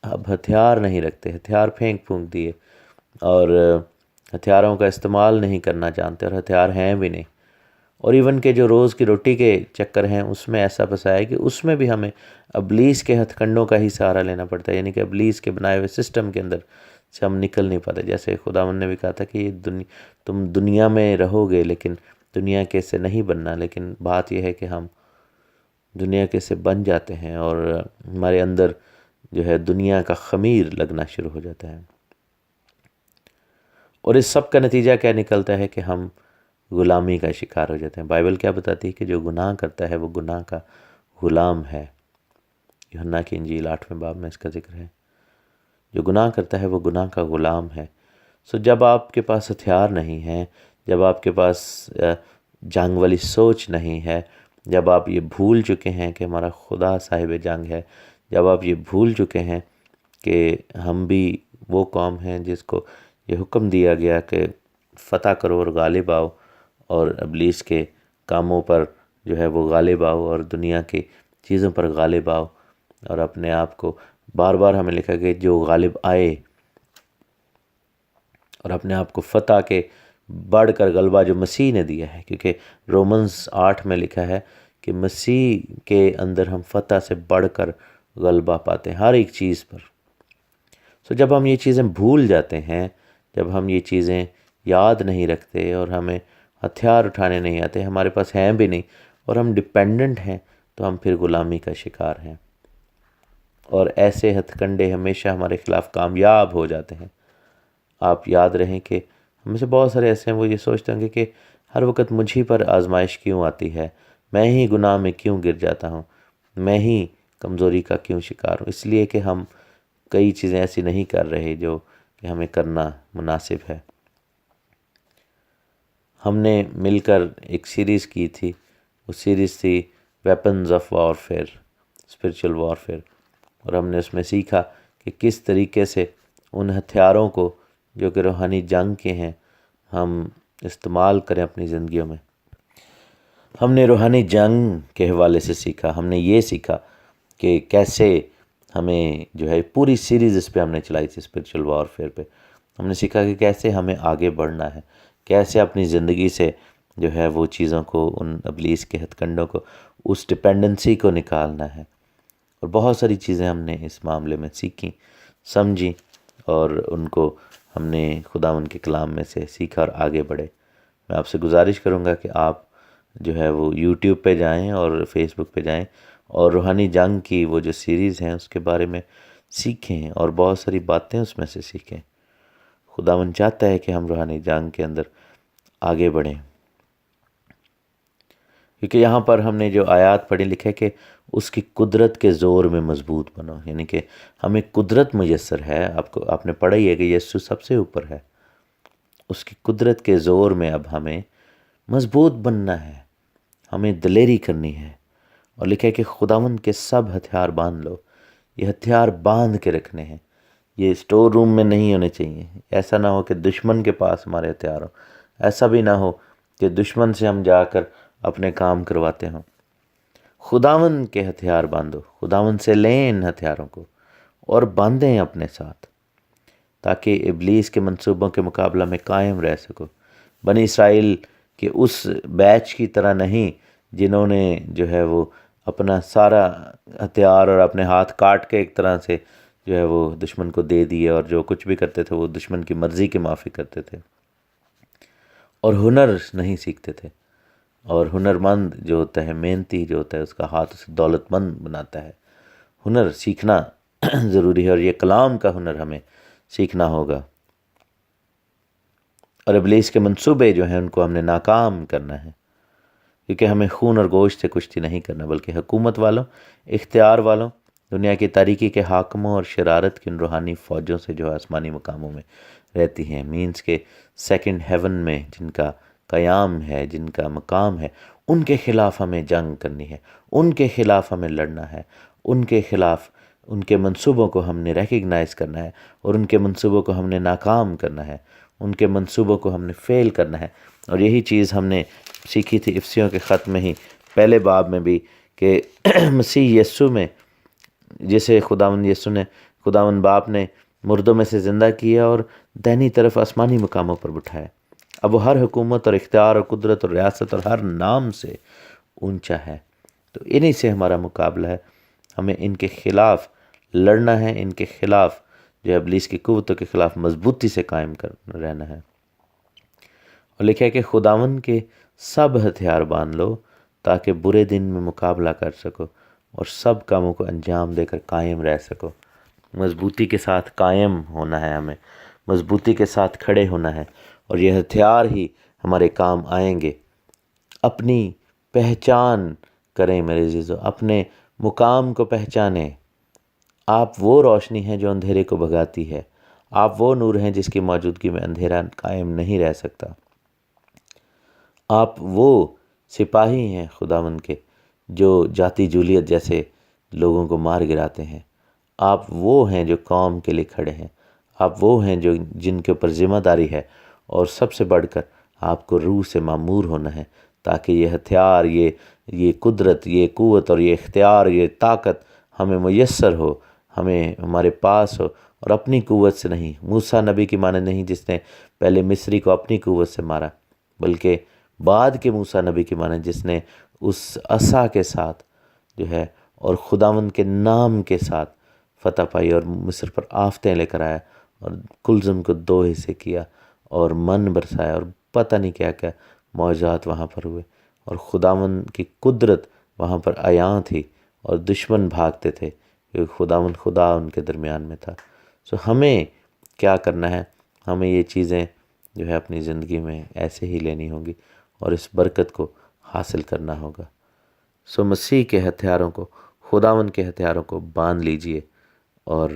اب ہتھیار نہیں رکھتے، ہتھیار پھینک دیے، اور ہتھیاروں کا استعمال نہیں کرنا جانتے، اور ہتھیار ہیں بھی نہیں۔ اور ایون کہ جو روز کی روٹی کے چکر ہیں اس میں ایسا پھنسا ہے کہ اس میں بھی ہمیں ابلیس کے ہتھ کنڈوں کا ہی سہارا لینا پڑتا ہے، یعنی کہ ابلیس کے بنائے ہوئے سسٹم کے اندر سے ہم نکل نہیں پاتے۔ جیسے خداوند نے بھی کہا تھا کہ تم دنیا میں رہو گے لیکن دنیا کے سے نہیں بننا، لیکن بات یہ ہے کہ ہم دنیا کے سے بن جاتے ہیں، اور ہمارے اندر جو ہے دنیا کا خمیر لگنا شروع ہو جاتا ہے۔ اور اس سب کا نتیجہ کیا نکلتا ہے کہ ہم غلامی کا شکار ہو جاتے ہیں۔ بائبل کیا بتاتی ہے کہ جو گناہ کرتا ہے وہ گناہ کا غلام ہے۔ یوحنا کی انجیل 8ویں باب میں اس کا ذکر ہے۔ جو گناہ کرتا ہے وہ گناہ کا غلام ہے۔ جب آپ کے پاس ہتھیار نہیں ہیں، جب آپ کے پاس جنگ والی سوچ نہیں ہے، جب آپ یہ بھول چکے ہیں کہ ہمارا خدا صاحب جنگ ہے، جب آپ یہ بھول چکے ہیں کہ ہم بھی وہ قوم ہیں جس کو یہ حکم دیا گیا کہ فتح کرو اور غالب آؤ، اور ابلیس کے کاموں پر جو ہے وہ غالب آؤ، اور دنیا کی چیزوں پر غالب آؤ، اور اپنے آپ کو بار بار ہمیں لکھا کہ جو غالب آئے، اور اپنے آپ کو فتح کے بڑھ کر غلبہ جو مسیح نے دیا ہے، کیونکہ رومنز 8 میں لکھا ہے کہ مسیح کے اندر ہم فتح سے بڑھ کر غلبہ پاتے ہیں ہر ایک چیز پر۔ جب ہم یہ چیزیں بھول جاتے ہیں، جب ہم یہ چیزیں یاد نہیں رکھتے، اور ہمیں ہتھیار اٹھانے نہیں آتے، ہمارے پاس ہیں بھی نہیں، اور ہم ڈیپینڈنٹ ہیں، تو ہم پھر غلامی کا شکار ہیں، اور ایسے ہتھ کنڈے ہمیشہ ہمارے خلاف کامیاب ہو جاتے ہیں۔ آپ یاد رہیں کہ ہم میں سے بہت سارے ایسے ہیں، وہ یہ سوچتے ہوں گے کہ ہر وقت مجھ ہی پر آزمائش کیوں آتی ہے، میں ہی گناہ میں کیوں گر جاتا ہوں، میں ہی کمزوری کا کیوں شکار ہوں۔ اس لیے کہ ہم کئی چیزیں ایسی نہیں کر رہے جو کہ ہمیں کرنا مناسب ہے۔ ہم نے مل کر ایک سیریز کی تھی، وہ سیریز تھی weapons of warfare, spiritual warfare, اور ہم نے اس میں سیکھا کہ کس طریقے سے ان ہتھیاروں کو جو کہ روحانی جنگ کے ہیں ہم استعمال کریں اپنی زندگیوں میں۔ ہم نے روحانی جنگ کے حوالے سے سیکھا، ہم نے یہ سیکھا کہ کیسے ہمیں جو ہے پوری سیریز اس پہ ہم نے چلائی تھی اسپرچل وارفیئر پہ۔ ہم نے سیکھا کہ کیسے ہمیں آگے بڑھنا ہے، کیسے اپنی زندگی سے جو ہے وہ چیزوں کو، ان ابلیس کے ہتھ کنڈوں کو، اس ڈپینڈنسی کو نکالنا ہے، اور بہت ساری چیزیں ہم نے اس معاملے میں سیکھیں، سمجھیں، اور ان کو ہم نے خداوند کے کلام میں سے سیکھا اور آگے بڑھے۔ میں آپ سے گزارش کروں گا کہ آپ جو ہے وہ یوٹیوب پہ جائیں اور فیس بک پہ جائیں، اور روحانی جنگ کی وہ جو سیریز ہیں اس کے بارے میں سیکھیں، اور بہت ساری باتیں اس میں سے سیکھیں۔ خداوند چاہتا ہے کہ ہم روحانی جنگ کے اندر آگے بڑھیں، کیونکہ یہاں پر ہم نے جو آیات پڑھی، لکھے کہ اس کی قدرت کے زور میں مضبوط بنو، یعنی کہ ہمیں قدرت میسر ہے۔ آپ نے پڑھا ہی ہے کہ یسوع سب سے اوپر ہے، اس کی قدرت کے زور میں اب ہمیں مضبوط بننا ہے، ہمیں دلیری کرنی ہے، اور لکھا ہے کہ خداوند کے سب ہتھیار باندھ لو۔ یہ ہتھیار باندھ کے رکھنے ہیں، یہ اسٹور روم میں نہیں ہونے چاہیے۔ ایسا نہ ہو کہ دشمن کے پاس ہمارے ہتھیار ہوں، ایسا بھی نہ ہو کہ دشمن سے ہم جا کر اپنے کام کرواتے ہوں۔ خداوند کے ہتھیار باندھو، خداوند سے لیں ان ہتھیاروں کو اور باندھیں اپنے ساتھ، تاکہ ابلیس کے منصوبوں کے مقابلہ میں قائم رہ سکو۔ بنی اسرائیل کے اس بیچ کی طرح نہیں جنہوں نے جو ہے وہ اپنا سارا ہتھیار اور اپنے ہاتھ کاٹ کے ایک طرح سے جو ہے وہ دشمن کو دے دیے، اور جو کچھ بھی کرتے تھے وہ دشمن کی مرضی کے موافق کرتے تھے، اور ہنر نہیں سیکھتے تھے۔ اور ہنرمند جو ہوتا ہے، محنتی جو ہوتا ہے، اس کا ہاتھ اسے دولت مند بناتا ہے۔ ہنر سیکھنا ضروری ہے، اور یہ کلام کا ہنر ہمیں سیکھنا ہوگا، اور ابلیس کے منصوبے جو ہیں ان کو ہم نے ناکام کرنا ہے، کیونکہ ہمیں خون اور گوشت سے کشتی نہیں کرنا، بلکہ حکومت والوں، اختیار والوں، دنیا کی تاریکی کے حاکموں اور شرارت کی ان روحانی فوجوں سے جو آسمانی مقاموں میں رہتی ہیں، مینس کے سیکنڈ ہیون میں جن کا قیام ہے، جن کا مقام ہے، ان کے خلاف ہمیں جنگ کرنی ہے، ان کے خلاف ہمیں لڑنا ہے، ان کے خلاف ان کے منصوبوں کو ہم نے ریکگنائز کرنا ہے، اور ان کے منصوبوں کو ہم نے ناکام کرنا ہے، ان کے منصوبوں کو ہم نے فیل کرنا ہے۔ اور یہی چیز ہم نے سیکھی تھی افسیوں کے خط میں ہی پہلے باب میں بھی، کہ مسیح یسوع میں جسے خداوند باپ نے مردوں میں سے زندہ کیا اور دہنی طرف آسمانی مقاموں پر بٹھایا، اب وہ ہر حکومت اور اختیار اور قدرت اور ریاست اور ہر نام سے اونچا ہے۔ تو انہی سے ہمارا مقابلہ ہے، ہمیں ان کے خلاف لڑنا ہے، ان کے خلاف جو ہے ابلیس کی قوتوں کے خلاف مضبوطی سے قائم رہنا ہے۔ اور لکھا ہے کہ خداوند کے سب ہتھیار باندھ لو تاکہ برے دن میں مقابلہ کر سکو اور سب کاموں کو انجام دے کر قائم رہ سکو۔ مضبوطی کے ساتھ قائم ہونا ہے ہمیں، مضبوطی کے ساتھ کھڑے ہونا ہے، اور یہ ہتھیار ہی ہمارے کام آئیں گے۔ اپنی پہچان کریں میرے عزیزو، اپنے مقام کو پہچانیں۔ آپ وہ روشنی ہیں جو اندھیرے کو بھگاتی ہے، آپ وہ نور ہیں جس کی موجودگی میں اندھیرا قائم نہیں رہ سکتا۔ آپ وہ سپاہی ہیں خداوند کے جو جاتی جولیت جیسے لوگوں کو مار گراتے ہیں۔ آپ وہ ہیں جو قوم کے لیے کھڑے ہیں، آپ وہ ہیں جن کے اوپر ذمہ داری ہے، اور سب سے بڑھ کر آپ کو روح سے معمور ہونا ہے، تاکہ یہ ہتھیار، یہ قدرت، یہ قوت اور یہ اختیار، یہ طاقت ہمیں میسر ہو، ہمارے پاس ہو، اور اپنی قوت سے نہیں۔ موسیٰ نبی کی مانند نہیں جس نے پہلے مصری کو اپنی قوت سے مارا، بلکہ بعد کے موسیٰ نبی کی مانند جس نے اس عصا کے ساتھ جو ہے اور خداوند کے نام کے ساتھ فتح پائی، اور مصر پر آفتیں لے کر آیا، اور کلزم کو 2 حصے کیا، اور من برسایا، اور پتہ نہیں کیا کیا معجزات وہاں پر ہوئے، اور خداوند کی قدرت وہاں پر عیاں تھی، اور دشمن بھاگتے تھے کیونکہ خداوند خدا ان کے درمیان میں تھا۔ ہمیں کیا کرنا ہے؟ ہمیں یہ چیزیں جو ہے اپنی زندگی میں ایسے ہی لینی ہوں گی، اور اس برکت کو حاصل کرنا ہوگا۔ مسیح کے ہتھیاروں کو، خداوند کے ہتھیاروں کو باندھ لیجئے، اور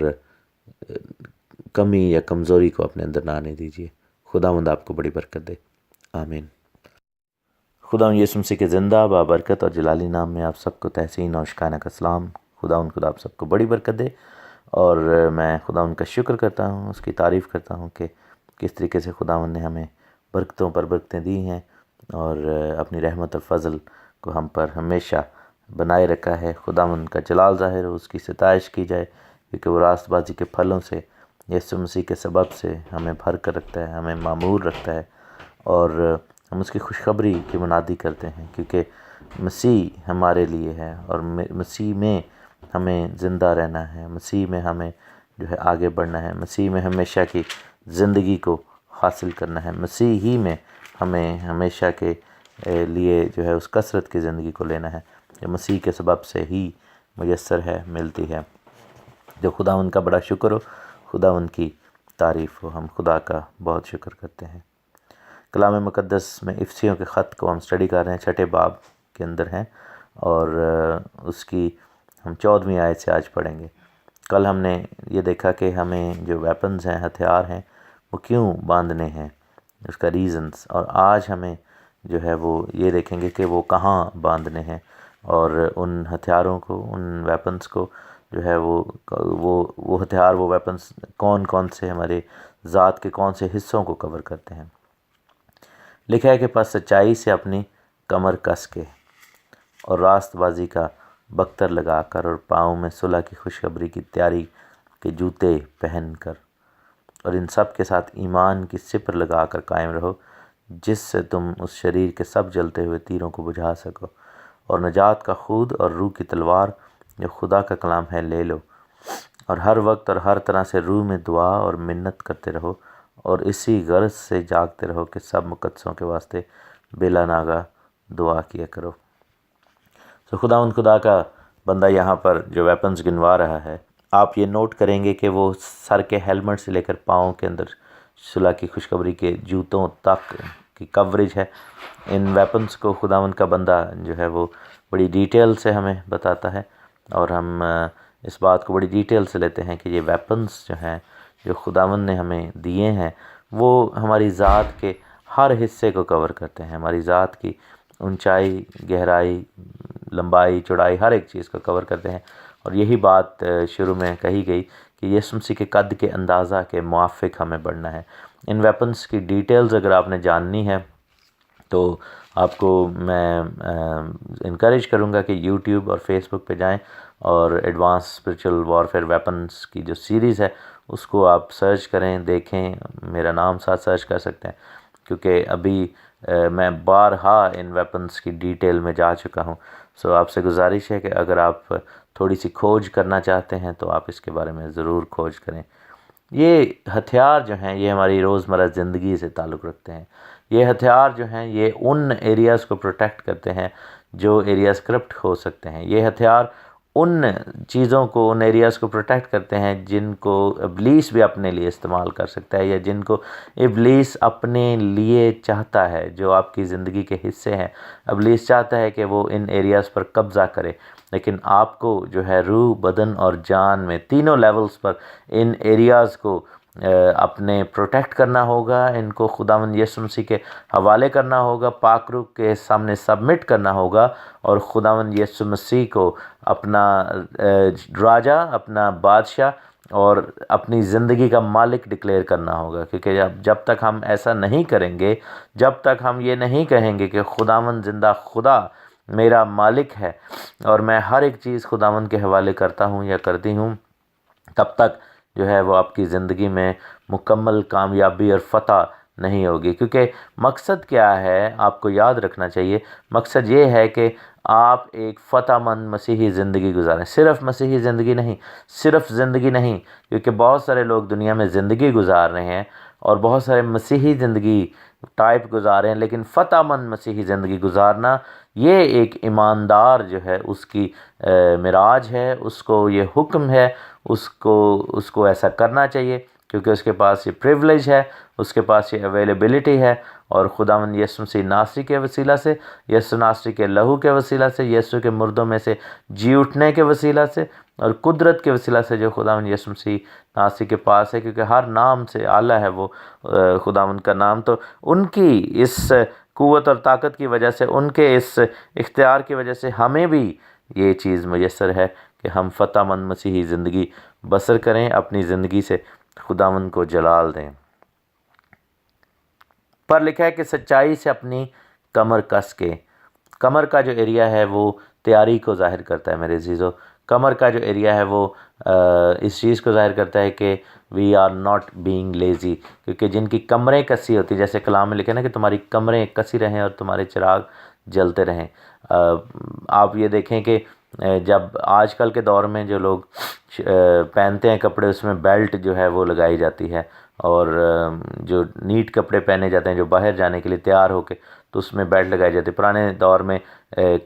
کمی یا کمزوری کو اپنے اندر نہ آنے دیجئے۔ خداوند آپ کو بڑی برکت دے، آمین۔ خداوند یسوع مسیح کے زندہ بابرکت اور جلالی نام میں آپ سب کو تحسین اور شکرانہ کا سلام۔ خداوند خدا آپ سب کو بڑی برکت دے، اور میں خداوند کا شکر کرتا ہوں، اس کی تعریف کرتا ہوں کہ کس طریقے سے خداوند نے ہمیں برکتوں پر برکتیں دی ہیں، اور اپنی رحمت اور فضل کو ہم پر ہمیشہ بنائے رکھا ہے۔ خداوند کا جلال ظاہر ہو، اس کی ستائش کی جائے، کیونکہ وہ راست بازی کے پھلوں سے، یسوع مسیح کے سبب سے ہمیں بھر کر رکھتا ہے، ہمیں معمور رکھتا ہے، اور ہم اس کی خوشخبری کی منادی کرتے ہیں، کیونکہ مسیح ہمارے لیے ہے، اور مسیح میں ہمیں زندہ رہنا ہے، مسیح میں ہمیں جو ہے آگے بڑھنا ہے، مسیح میں ہمیشہ کی زندگی کو حاصل کرنا ہے، مسیح ہی میں ہمیں ہمیشہ کے لیے جو ہے اس کثرت کی زندگی کو لینا ہے جو مسیح کے سبب سے ہی میسر ہے، ملتی ہے۔ جو خداوند کا بڑا شکر ہو، خداوند کی تعریف ہو، ہم خدا کا بہت شکر کرتے ہیں۔ کلام مقدس میں افسیوں کے خط کو ہم سٹڈی کر رہے ہیں، 6 باب کے اندر ہیں، اور اس کی ہم 14ویں آیت سے آج پڑھیں گے۔ کل ہم نے یہ دیکھا کہ ہمیں جو ویپنز ہیں، ہتھیار ہیں، وہ کیوں باندھنے ہیں، اس کا ریزنز، اور آج ہمیں جو ہے وہ یہ دیکھیں گے کہ وہ کہاں باندھنے ہیں، اور ان ہتھیاروں کو، ان ویپنز کو جو ہے وہ ہتھیار، وہ ویپنز کون کون سے ہمارے ذات کے کون سے حصوں کو کور کرتے ہیں۔ لکھا ہے کہ پس سچائی سے اپنی کمر کس کے، اور راست بازی کا بختر لگا کر، اور پاؤں میں صلح کی خوشخبری کی تیاری کے جوتے پہن کر، اور ان سب کے ساتھ ایمان کی سپر لگا کر قائم رہو، جس سے تم اس شریر کے سب جلتے ہوئے تیروں کو بجھا سکو، اور نجات کا خود اور روح کی تلوار جو خدا کا کلام ہے لے لو، اور ہر وقت اور ہر طرح سے روح میں دعا اور منت کرتے رہو، اور اسی غرض سے جاگتے رہو کہ سب مقدسوں کے واسطے بلا ناغہ دعا کیا کرو۔ خداوند خدا کا بندہ یہاں پر جو ویپنز گنوا رہا ہے، آپ یہ نوٹ کریں گے کہ وہ سر کے ہیلمٹ سے لے کر پاؤں کے اندر صلح کی خوشخبری کے جوتوں تک کی کوریج ہے۔ ان ویپنز کو خداوند کا بندہ جو ہے وہ بڑی ڈیٹیل سے ہمیں بتاتا ہے، اور ہم اس بات کو بڑی ڈیٹیل سے لیتے ہیں کہ یہ ویپنز جو ہیں، جو خداوند نے ہمیں دیے ہیں، وہ ہماری ذات کے ہر حصے کو کور کرتے ہیں، ہماری ذات کی اونچائی، گہرائی، لمبائی، چوڑائی، ہر ایک چیز کو کور کرتے ہیں۔ اور یہی بات شروع میں کہی گئی کہ یسوع مسیح کے قد کے اندازہ کے موافق ہمیں بڑھنا ہے۔ ان ویپنز کی ڈیٹیلز اگر آپ نے جاننی ہے تو آپ کو میں انکریج کروں گا کہ یوٹیوب اور فیس بک پہ جائیں، اور ایڈوانس اسپرچل وارفیئر ویپنز کی جو سیریز ہے اس کو آپ سرچ کریں، دیکھیں، میرا نام ساتھ سرچ کر سکتے ہیں، کیونکہ ابھی میں بارہا ان ویپنز کی ڈیٹیل میں جا چکا ہوں۔ آپ سے گزارش ہے کہ اگر آپ تھوڑی سی کھوج کرنا چاہتے ہیں تو آپ اس کے بارے میں ضرور کھوج کریں۔ یہ ہتھیار جو ہیں یہ ہماری روزمرہ زندگی سے تعلق رکھتے ہیں۔ یہ ہتھیار جو ہیں یہ ان ایریاز کو پروٹیکٹ کرتے ہیں جو ایریاز کرپٹ ہو سکتے ہیں۔ یہ ہتھیار ان چیزوں کو، ان ایریاز کو پروٹیکٹ کرتے ہیں جن کو ابلیس بھی اپنے لیے استعمال کر سکتا ہے، یا جن کو ابلیس اپنے لیے چاہتا ہے، جو آپ کی زندگی کے حصے ہیں۔ ابلیس چاہتا ہے کہ وہ ان ایریاز پر قبضہ کرے، لیکن آپ کو جو ہے روح، بدن اور جان میں تینوں لیولز پر ان ایریاز کو اپنے پروٹیکٹ کرنا ہوگا، ان کو خداوند یسوع مسیح کے حوالے کرنا ہوگا، پاک روح کے سامنے سبمٹ کرنا ہوگا، اور خداوند یسوع مسیح کو اپنا راجہ، اپنا بادشاہ اور اپنی زندگی کا مالک ڈکلیئر کرنا ہوگا۔ کیونکہ جب تک ہم ایسا نہیں کریں گے، جب تک ہم یہ نہیں کہیں گے کہ خداوند زندہ خدا میرا مالک ہے اور میں ہر ایک چیز خداوند کے حوالے کرتا ہوں یا کرتی ہوں، تب تک جو ہے وہ آپ کی زندگی میں مکمل کامیابی اور فتح نہیں ہوگی۔ کیونکہ مقصد کیا ہے، آپ کو یاد رکھنا چاہیے، مقصد یہ ہے کہ آپ ایک فتح مند مسیحی زندگی گزاریں۔ صرف مسیحی زندگی نہیں، صرف زندگی نہیں، کیونکہ بہت سارے لوگ دنیا میں زندگی گزار رہے ہیں اور بہت سارے مسیحی زندگی ٹائپ گزار رہے ہیں، لیکن فتح مند مسیحی زندگی گزارنا یہ ایک ایماندار جو ہے اس کی معراج ہے، اس کو یہ حکم ہے، اس کو ایسا کرنا چاہیے، کیونکہ اس کے پاس یہ پریولیج ہے، اس کے پاس یہ اویلیبلٹی ہے، اور خداوند یسوع مسیح ناصری کے وسیلہ سے، یسوع ناصری کے لہو کے وسیلہ سے، یسوع کے مردوں میں سے جی اٹھنے کے وسیلہ سے اور قدرت کے وسیلہ سے جو خداوند یسوع مسیح ناصری کے پاس ہے، کیونکہ ہر نام سے اعلیٰ ہے وہ خداوند کا نام، تو ان کی اس قوت اور طاقت کی وجہ سے، ان کے اس اختیار کی وجہ سے ہمیں بھی یہ چیز میسر ہے کہ ہم فتح مند مسیحی زندگی بسر کریں، اپنی زندگی سے خداوند کو جلال دیں۔ پر لکھا ہے کہ سچائی سے اپنی کمر کس کے، کمر کا جو ایریا ہے وہ تیاری کو ظاہر کرتا ہے میرے عزیزو، کمر کا جو ایریا ہے وہ اس چیز کو ظاہر کرتا ہے کہ we are not being lazy, کیونکہ جن کی کمریں کسی ہوتی، جیسے کلام میں لکھے نا کہ تمہاری کمریں کسی رہیں اور تمہارے چراغ جلتے رہیں۔ آپ یہ دیکھیں کہ جب آج کل کے دور میں جو لوگ پہنتے ہیں کپڑے، اس میں بیلٹ جو ہے وہ لگائی جاتی ہے، اور جو نیٹ کپڑے پہنے جاتے ہیں جو باہر جانے کے لیے تیار ہو کے، تو اس میں بیلٹ لگائی جاتی ہے۔ پرانے دور میں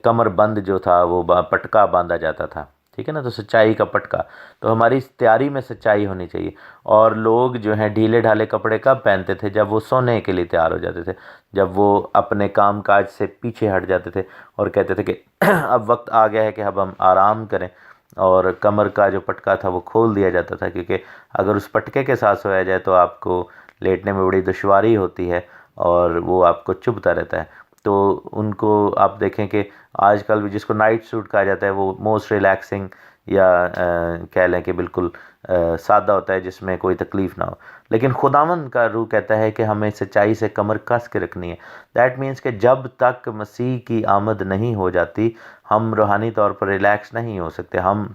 کمر بند جو تھا وہ پٹکا باندھا جاتا تھا، ٹھیک ہے نا، تو سچائی کا پٹکا، تو ہماری تیاری میں سچائی ہونی چاہیے۔ اور لوگ جو ہیں ڈھیلے ڈھالے کپڑے کب پہنتے تھے؟ جب وہ سونے کے لیے تیار ہو جاتے تھے، جب وہ اپنے کام کاج سے پیچھے ہٹ جاتے تھے اور کہتے تھے کہ اب وقت آ گیا ہے کہ اب ہم آرام کریں، اور کمر کا جو پٹکا تھا وہ کھول دیا جاتا تھا، کیونکہ اگر اس پٹکے کے ساتھ سویا جائے تو آپ کو لیٹنے میں بڑی دشواری ہوتی ہے اور وہ آپ کو چبھتا رہتا ہے۔ تو ان کو آپ دیکھیں کہ آج کل بھی جس کو نائٹ سوٹ کہا جاتا ہے وہ موسٹ ریلیکسنگ یا کہہ لیں کہ بالکل سادہ ہوتا ہے، جس میں کوئی تکلیف نہ ہو، لیکن خداوند کا روح کہتا ہے کہ ہمیں سچائی سے کمر کس کے رکھنی ہے۔ دیٹ مینس کہ جب تک مسیح کی آمد نہیں ہو جاتی ہم روحانی طور پر ریلیکس نہیں ہو سکتے، ہم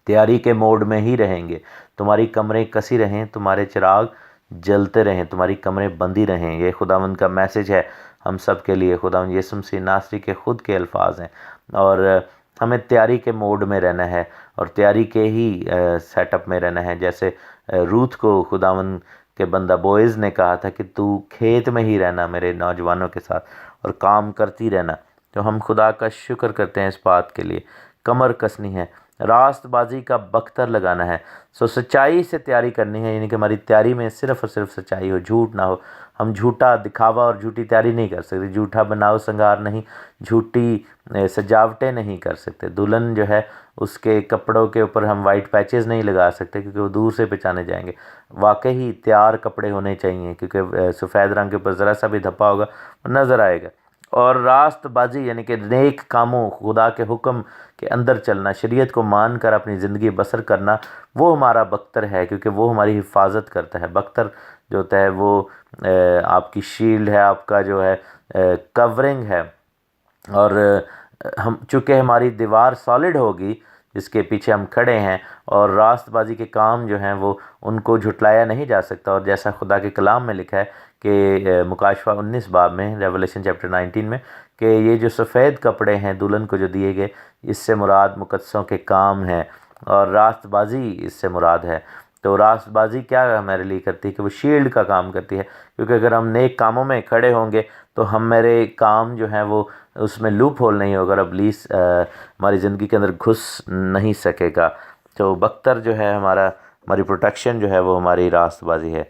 تیاری کے موڈ میں ہی رہیں گے۔ تمہاری کمریں کسی رہیں، تمہارے چراغ جلتے رہیں، تمہاری کمریں بندی رہیں، یہ خداوند کا میسج ہے ہم سب کے لیے، خداوند یسوع مسیح ناصری کے خود کے الفاظ ہیں، اور ہمیں تیاری کے موڈ میں رہنا ہے اور تیاری کے ہی سیٹ اپ میں رہنا ہے۔ جیسے روت کو خداوند کے بندہ بوئز نے کہا تھا کہ تو کھیت میں ہی رہنا میرے نوجوانوں کے ساتھ اور کام کرتی رہنا، تو ہم خدا کا شکر کرتے ہیں اس بات کے لیے۔ کمر کسنی ہے، راست بازی کا بختر لگانا ہے، سچائی سے تیاری کرنی ہے، یعنی کہ ہماری تیاری میں صرف اور صرف سچائی ہو، جھوٹ نہ ہو۔ ہم جھوٹا دکھاوا اور جھوٹی تیاری نہیں کر سکتے، جھوٹا بناؤ سنگار نہیں، جھوٹی سجاوٹیں نہیں کر سکتے۔ دلہن جو ہے اس کے کپڑوں کے اوپر ہم وائٹ پیچز نہیں لگا سکتے کیونکہ وہ دور سے پہچانے جائیں گے۔ واقعی تیار کپڑے ہونے چاہیے، کیونکہ سفید رنگ کے اوپر ذرا سا بھی دھپا ہوگا نظر آئے گا۔ اور راست بازی یعنی کہ نیک کاموں، خدا کے حکم کے اندر چلنا، شریعت کو مان کر اپنی زندگی بسر کرنا، وہ ہمارا بختر ہے، کیونکہ وہ ہماری حفاظت کرتا ہے۔ بختر جو ہوتا ہے وہ آپ کی شیلڈ ہے، آپ کا جو ہے کورنگ ہے، اور ہم چونکہ ہماری دیوار سالڈ ہوگی جس کے پیچھے ہم کھڑے ہیں، اور راست بازی کے کام جو ہیں وہ ان کو جھٹلایا نہیں جا سکتا، اور جیسا خدا کے کلام میں لکھا ہے کہ مکاشفہ 19 باب میں، ریولیشن چیپٹر 19 میں، کہ یہ جو سفید کپڑے ہیں دلہن کو جو دیے گئے، اس سے مراد مقدسوں کے کام ہیں اور راست بازی اس سے مراد ہے۔ تو راست بازی کیا ہمارے لیے کرتی ہے کہ وہ شیلڈ کا کام کرتی ہے، کیونکہ اگر ہم نیک کاموں میں کھڑے ہوں گے تو میرے کام جو ہیں وہ اس میں لوپ ہول نہیں ہوگا، اور ابلیس ہماری زندگی کے اندر گھس نہیں سکے گا۔ تو بختر جو ہے ہماری پروٹیکشن جو ہے وہ ہماری راست بازی ہے۔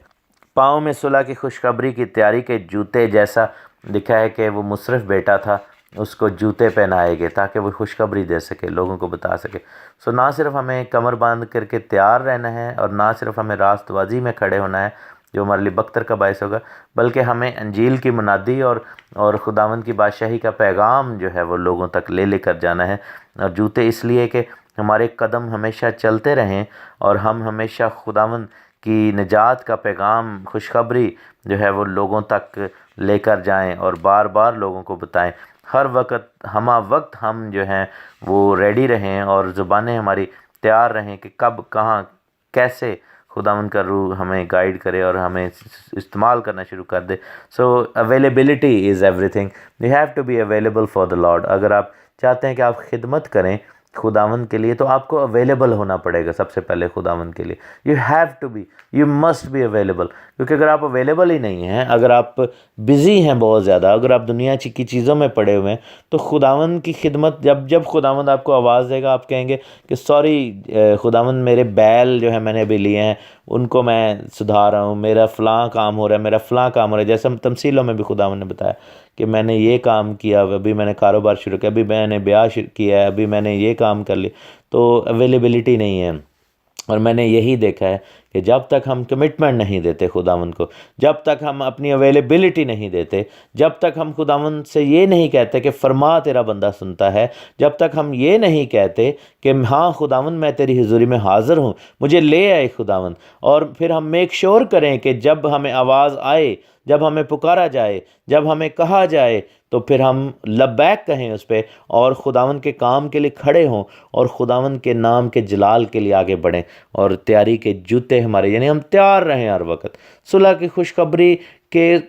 پاؤں میں صلح کی خوشخبری کی تیاری کے جوتے، جیسا لکھا ہے کہ وہ مصرف بیٹا تھا، اس کو جوتے پہنائے گئے تاکہ وہ خوشخبری دے سکے، لوگوں کو بتا سکے۔ سو نہ صرف ہمیں کمر باندھ کر کے تیار رہنا ہے، اور نہ صرف ہمیں راست بازی میں کھڑے ہونا ہے جو ہمارے لیے بختر کا باعث ہوگا، بلکہ ہمیں انجیل کی منادی اور خداوند کی بادشاہی کا پیغام جو ہے وہ لوگوں تک لے کر جانا ہے۔ اور جوتے اس لیے کہ ہمارے قدم ہمیشہ چلتے رہیں اور ہم ہمیشہ خداوند کی نجات کا پیغام، خوشخبری جو ہے وہ لوگوں تک لے کر جائیں اور بار بار لوگوں کو بتائیں۔ ہر وقت وقت ہم جو ہیں وہ ریڈی رہیں اور زبانیں ہماری تیار رہیں کہ کب، کہاں، کیسے خداوند کا روح ہمیں گائیڈ کرے اور ہمیں استعمال کرنا شروع کر دے۔ So availability is everything, you have to be available for the lord. اگر آپ چاہتے ہیں کہ آپ خدمت کریں خداوند کے لیے تو آپ کو اویلیبل ہونا پڑے گا سب سے پہلے خداوند کے لیے۔ You have to be, you must be available, کیونکہ اگر آپ اویلیبل ہی نہیں ہیں، اگر آپ بزی ہیں بہت زیادہ، اگر آپ دنیا کی چیزوں میں پڑے ہوئے ہیں، تو خداوند کی خدمت جب خداوند آپ کو آواز دے گا، آپ کہیں گے کہ سوری خداوند، میرے بیل جو ہے میں نے ابھی لیے ہیں، ان کو میں سدھار رہا ہوں، میرا فلاں کام ہو رہا ہے، میرا فلاں کام ہو رہا ہے۔ جیسے تمثیلوں میں بھی خداوند نے بتایا کہ میں نے یہ کام کیا، ابھی میں نے کاروبار شروع کیا، ابھی میں نے بیاہ کیا ہے، ابھی میں نے یہ کام کر لیا۔ تو اویلیبلٹی نہیں ہے، اور میں نے یہی دیکھا ہے کہ جب تک ہم کمٹمنٹ نہیں دیتے خداوند کو، جب تک ہم اپنی اویلیبلٹی نہیں دیتے، جب تک ہم خداوند سے یہ نہیں کہتے کہ فرما تیرا بندہ سنتا ہے، جب تک ہم یہ نہیں کہتے کہ ہاں خداوند میں تیری حضوری میں حاضر ہوں، مجھے لے آئے خداوند، اور پھر ہم میک شور کریں کہ جب ہمیں آواز آئے، جب ہمیں پکارا جائے، جب ہمیں کہا جائے، تو پھر ہم لبیک کہیں اس پہ، اور خداوند کے کام کے لیے کھڑے ہوں، اور خداوند کے نام کے جلال کے لیے آگے بڑھیں، اور تیاری کے جوتے ہمارے، یعنی ہم تیار رہیں ہر وقت، صلح کی خوشخبری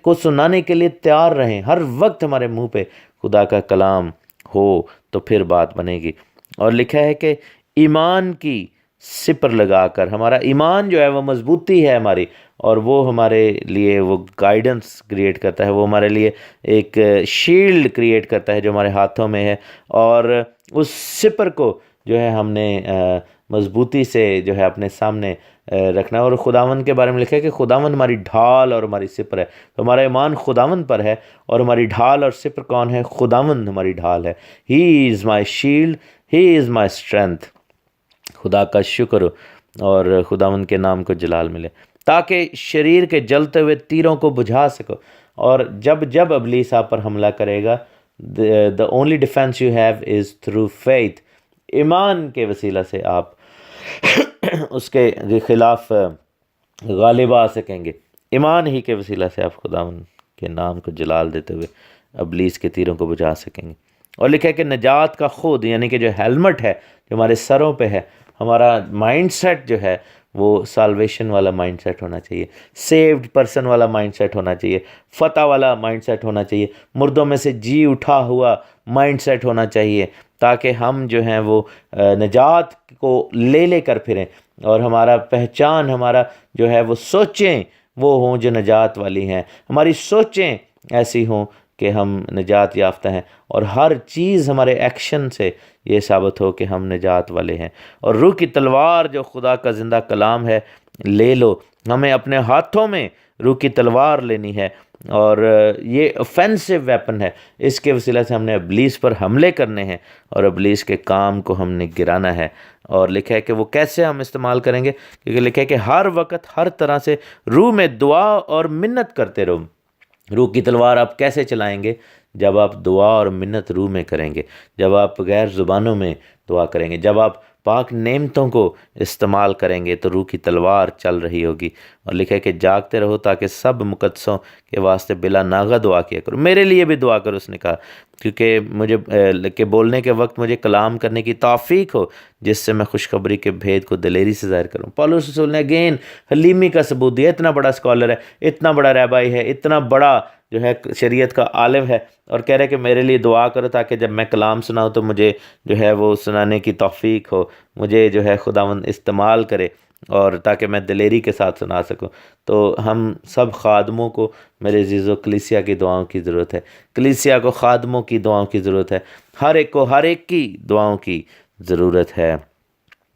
کو سنانے کے لیے تیار رہیں، ہر وقت ہمارے منہ پہ خدا کا کلام ہو تو پھر بات بنے گی۔ اور لکھا ہے کہ ایمان کی سپر لگا کر، ہمارا ایمان جو ہے وہ مضبوطی ہے ہماری، اور وہ ہمارے لیے وہ گائیڈنس کریٹ کرتا ہے، وہ ہمارے لیے ایک شیلڈ کریٹ کرتا ہے جو ہمارے ہاتھوں میں ہے، اور اس سپر کو جو ہے ہم نے مضبوطی سے جو ہے اپنے سامنے رکھنا ہے۔ اور خداوند کے بارے میں لکھا ہے کہ خداوند ہماری ڈھال اور ہماری سپر ہے، تو ہمارا ایمان خداوند پر ہے، اور ہماری ڈھال اور سپر کون ہے؟ خداوند ہماری ڈھال ہے۔ ہی از مائی شیلڈ، ہی از مائی اسٹرینتھ۔ خدا کا شکر اور خداوند کے نام کو جلال ملے، تاکہ شریر کے جلتے ہوئے تیروں کو بجھا سکو۔ اور جب ابلیس آپ پر حملہ کرے گا، the only defense you have is through faith، ایمان کے وسیلہ سے آپ اس کے خلاف غالب آ سکیں گے، ایمان ہی کے وسیلہ سے آپ خداوند کے نام کو جلال دیتے ہوئے ابلیس کے تیروں کو بجھا سکیں گے۔ اور لکھا ہے کہ نجات کا خود، یعنی کہ جو ہیلمٹ ہے جو ہمارے سروں پہ ہے، ہمارا مائنڈ سیٹ جو ہے وہ سالویشن والا مائنڈ سیٹ ہونا چاہیے، سیوڈ پرسن والا مائنڈ سیٹ ہونا چاہیے، فتح والا مائنڈ سیٹ ہونا چاہیے، مردوں میں سے جی اٹھا ہوا مائنڈ سیٹ ہونا چاہیے، تاکہ ہم جو ہیں وہ نجات کو لے کر پھریں، اور ہمارا پہچان، ہمارا جو ہے وہ سوچیں وہ ہوں جو نجات والی ہیں، ہماری سوچیں ایسی ہوں کہ ہم نجات یافتہ ہیں، اور ہر چیز ہمارے ایکشن سے یہ ثابت ہو کہ ہم نجات والے ہیں۔ اور روح کی تلوار جو خدا کا زندہ کلام ہے لے لو، ہمیں اپنے ہاتھوں میں روح کی تلوار لینی ہے، اور یہ اوفینسو ویپن ہے، اس کے وسیلہ سے ہم نے ابلیس پر حملے کرنے ہیں، اور ابلیس کے کام کو ہم نے گرانا ہے۔ اور لکھا ہے کہ وہ کیسے ہم استعمال کریں گے، کیونکہ لکھا ہے کہ ہر وقت ہر طرح سے روح میں دعا اور منت کرتے رہو۔ روح کی تلوار آپ کیسے چلائیں گے؟ جب آپ دعا اور منت روح میں کریں گے، جب آپ غیر زبانوں میں دعا کریں گے، جب آپ پاک نعمتوں کو استعمال کریں گے، تو روح کی تلوار چل رہی ہوگی۔ اور لکھا ہے کہ جاگتے رہو تاکہ سب مقدسوں کے واسطے بلا ناغہ دعا کیا کرو۔ میرے لیے بھی دعا کرو، اس نے کہا، کیونکہ مجھے کہ بولنے کے وقت مجھے کلام کرنے کی توفیق ہو، جس سے میں خوشخبری کے بھید کو دلیری سے ظاہر کروں۔ پولس رسول نے اگین حلیمی کا ثبوت دیا، اتنا بڑا اسکالر ہے، اتنا بڑا رہبائی ہے، اتنا بڑا جو ہے شریعت کا عالم ہے، اور کہہ رہے کہ میرے لیے دعا کرو تاکہ جب میں کلام سناؤں تو مجھے جو ہے وہ سنانے کی توفیق ہو، مجھے جو ہے خداوند استعمال کرے، اور تاکہ میں دلیری کے ساتھ سنا سکوں۔ تو ہم سب خادموں کو میرے عزیزو کلیسیا کی دعاؤں کی ضرورت ہے، کلیسیا کو خادموں کی دعاؤں کی ضرورت ہے، ہر ایک کو ہر ایک کی دعاؤں کی ضرورت ہے۔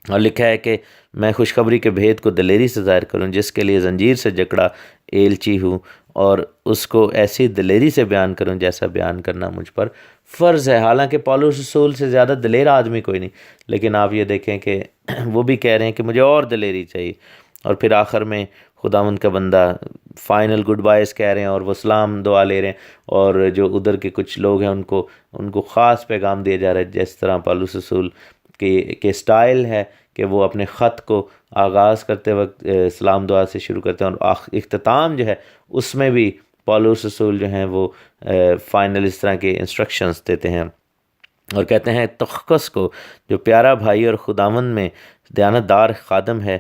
اور لکھا ہے کہ میں خوشخبری کے بھید کو دلیری سے ظاہر کروں، جس کے لیے زنجیر سے جکڑا ایلچی ہوں، اور اس کو ایسی دلیری سے بیان کروں جیسا بیان کرنا مجھ پر فرض ہے۔ حالانکہ پولس رسول سے زیادہ دلیر آدمی کوئی نہیں، لیکن آپ یہ دیکھیں کہ وہ بھی کہہ رہے ہیں کہ مجھے اور دلیری چاہیے۔ اور پھر آخر میں خداوند کا بندہ فائنل گڈ بائز کہہ رہے ہیں، اور وہ سلام دعا لے رہے ہیں، اور جو ادھر کے کچھ لوگ ہیں ان کو خاص پیغام دیا جا رہا ہے، جس طرح پولس رسول کے سٹائل ہے کہ وہ اپنے خط کو آغاز کرتے وقت سلام دعا سے شروع کرتے ہیں، اور اختتام جو ہے اس میں بھی پولس رسول جو ہیں وہ فائنل اس طرح کے انسٹرکشنز دیتے ہیں، اور کہتے ہیں تخکس کو جو پیارا بھائی اور خداوند میں دیانتدار خادم ہے،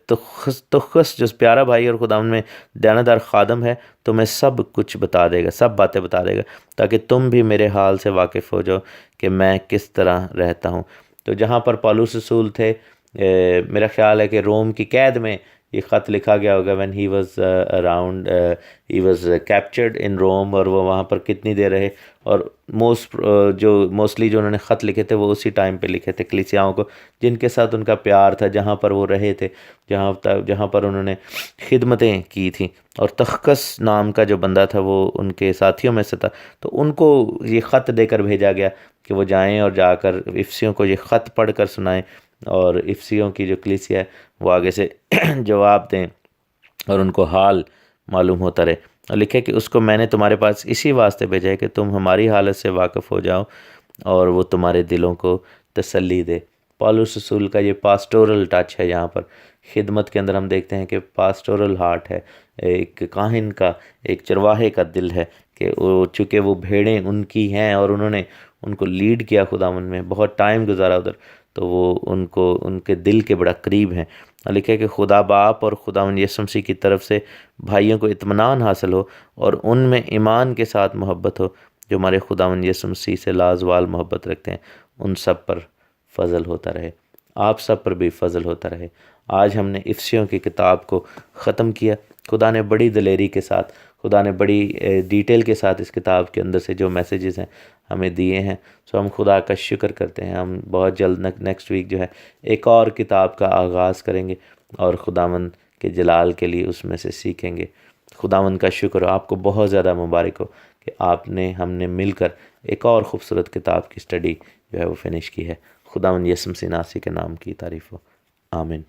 تخکس جو پیارا بھائی اور خداوند میں دیانتدار خادم ہے، تمہیں سب کچھ بتا دے گا، سب باتیں بتا دے گا، تاکہ تم بھی میرے حال سے واقف ہو جاؤ کہ میں کس طرح رہتا ہوں۔ تو جہاں پر پولس رسول تھے، میرا خیال ہے کہ روم کی قید میں یہ خط لکھا گیا ہوگا، when he was around he was captured in Rome، اور وہ وہاں پر کتنی دیر رہے، اور موسٹلی جو انہوں نے خط لکھے تھے وہ اسی ٹائم پہ لکھے تھے کلیسیاؤں کو، جن کے ساتھ ان کا پیار تھا، جہاں پر وہ رہے تھے، جہاں پر انہوں نے خدمتیں کی تھیں۔ اور تخکس نام کا جو بندہ تھا وہ ان کے ساتھیوں میں سے تھا، تو ان کو یہ خط دے کر بھیجا گیا کہ وہ جائیں اور جا کر افسیوں کو یہ خط پڑھ کر سنائیں، اور افسیوں کی جو کلیسیا ہے وہ آگے سے جواب دیں اور ان کو حال معلوم ہوتا رہے۔ اور لکھے کہ اس کو میں نے تمہارے پاس اسی واسطے بھیجا ہے کہ تم ہماری حالت سے واقف ہو جاؤ اور وہ تمہارے دلوں کو تسلی دے۔ پولس رسول کا یہ پاسٹورل ٹچ ہے، یہاں پر خدمت کے اندر ہم دیکھتے ہیں کہ پاسٹورل ہارٹ ہے، ایک کاہن کا، ایک چرواہے کا دل ہے، کہ چونکہ وہ بھیڑیں ان کی ہیں اور انہوں نے ان کو لیڈ کیا خداوند میں، بہت ٹائم گزارا ادھر، تو وہ ان کے دل کے بڑا قریب ہیں۔ لکھا ہے کہ خدا باپ اور خداوند یسوع مسیح کی طرف سے بھائیوں کو اطمینان حاصل ہو اور ان میں ایمان کے ساتھ محبت ہو، جو ہمارے خداوند یسوع مسیح سے لازوال محبت رکھتے ہیں، ان سب پر فضل ہوتا رہے، آپ سب پر بھی فضل ہوتا رہے۔ آج ہم نے افسیوں کی کتاب کو ختم کیا۔ خدا نے بڑی دلیری کے ساتھ، خدا نے بڑی ڈیٹیل کے ساتھ اس کتاب کے اندر سے جو میسیجز ہیں ہمیں دیے ہیں، سو ہم خدا کا شکر کرتے ہیں۔ ہم بہت جلد نیکسٹ ویک جو ہے ایک اور کتاب کا آغاز کریں گے، اور خداوند کے جلال کے لیے اس میں سے سیکھیں گے۔ خداوند کا شکر ہو، آپ کو بہت زیادہ مبارک ہو کہ ہم نے مل کر ایک اور خوبصورت کتاب کی سٹڈی جو ہے وہ فنش کی ہے۔ خداوند یسوع مسیح ناصری کے نام کی تعریف ہو، آمین۔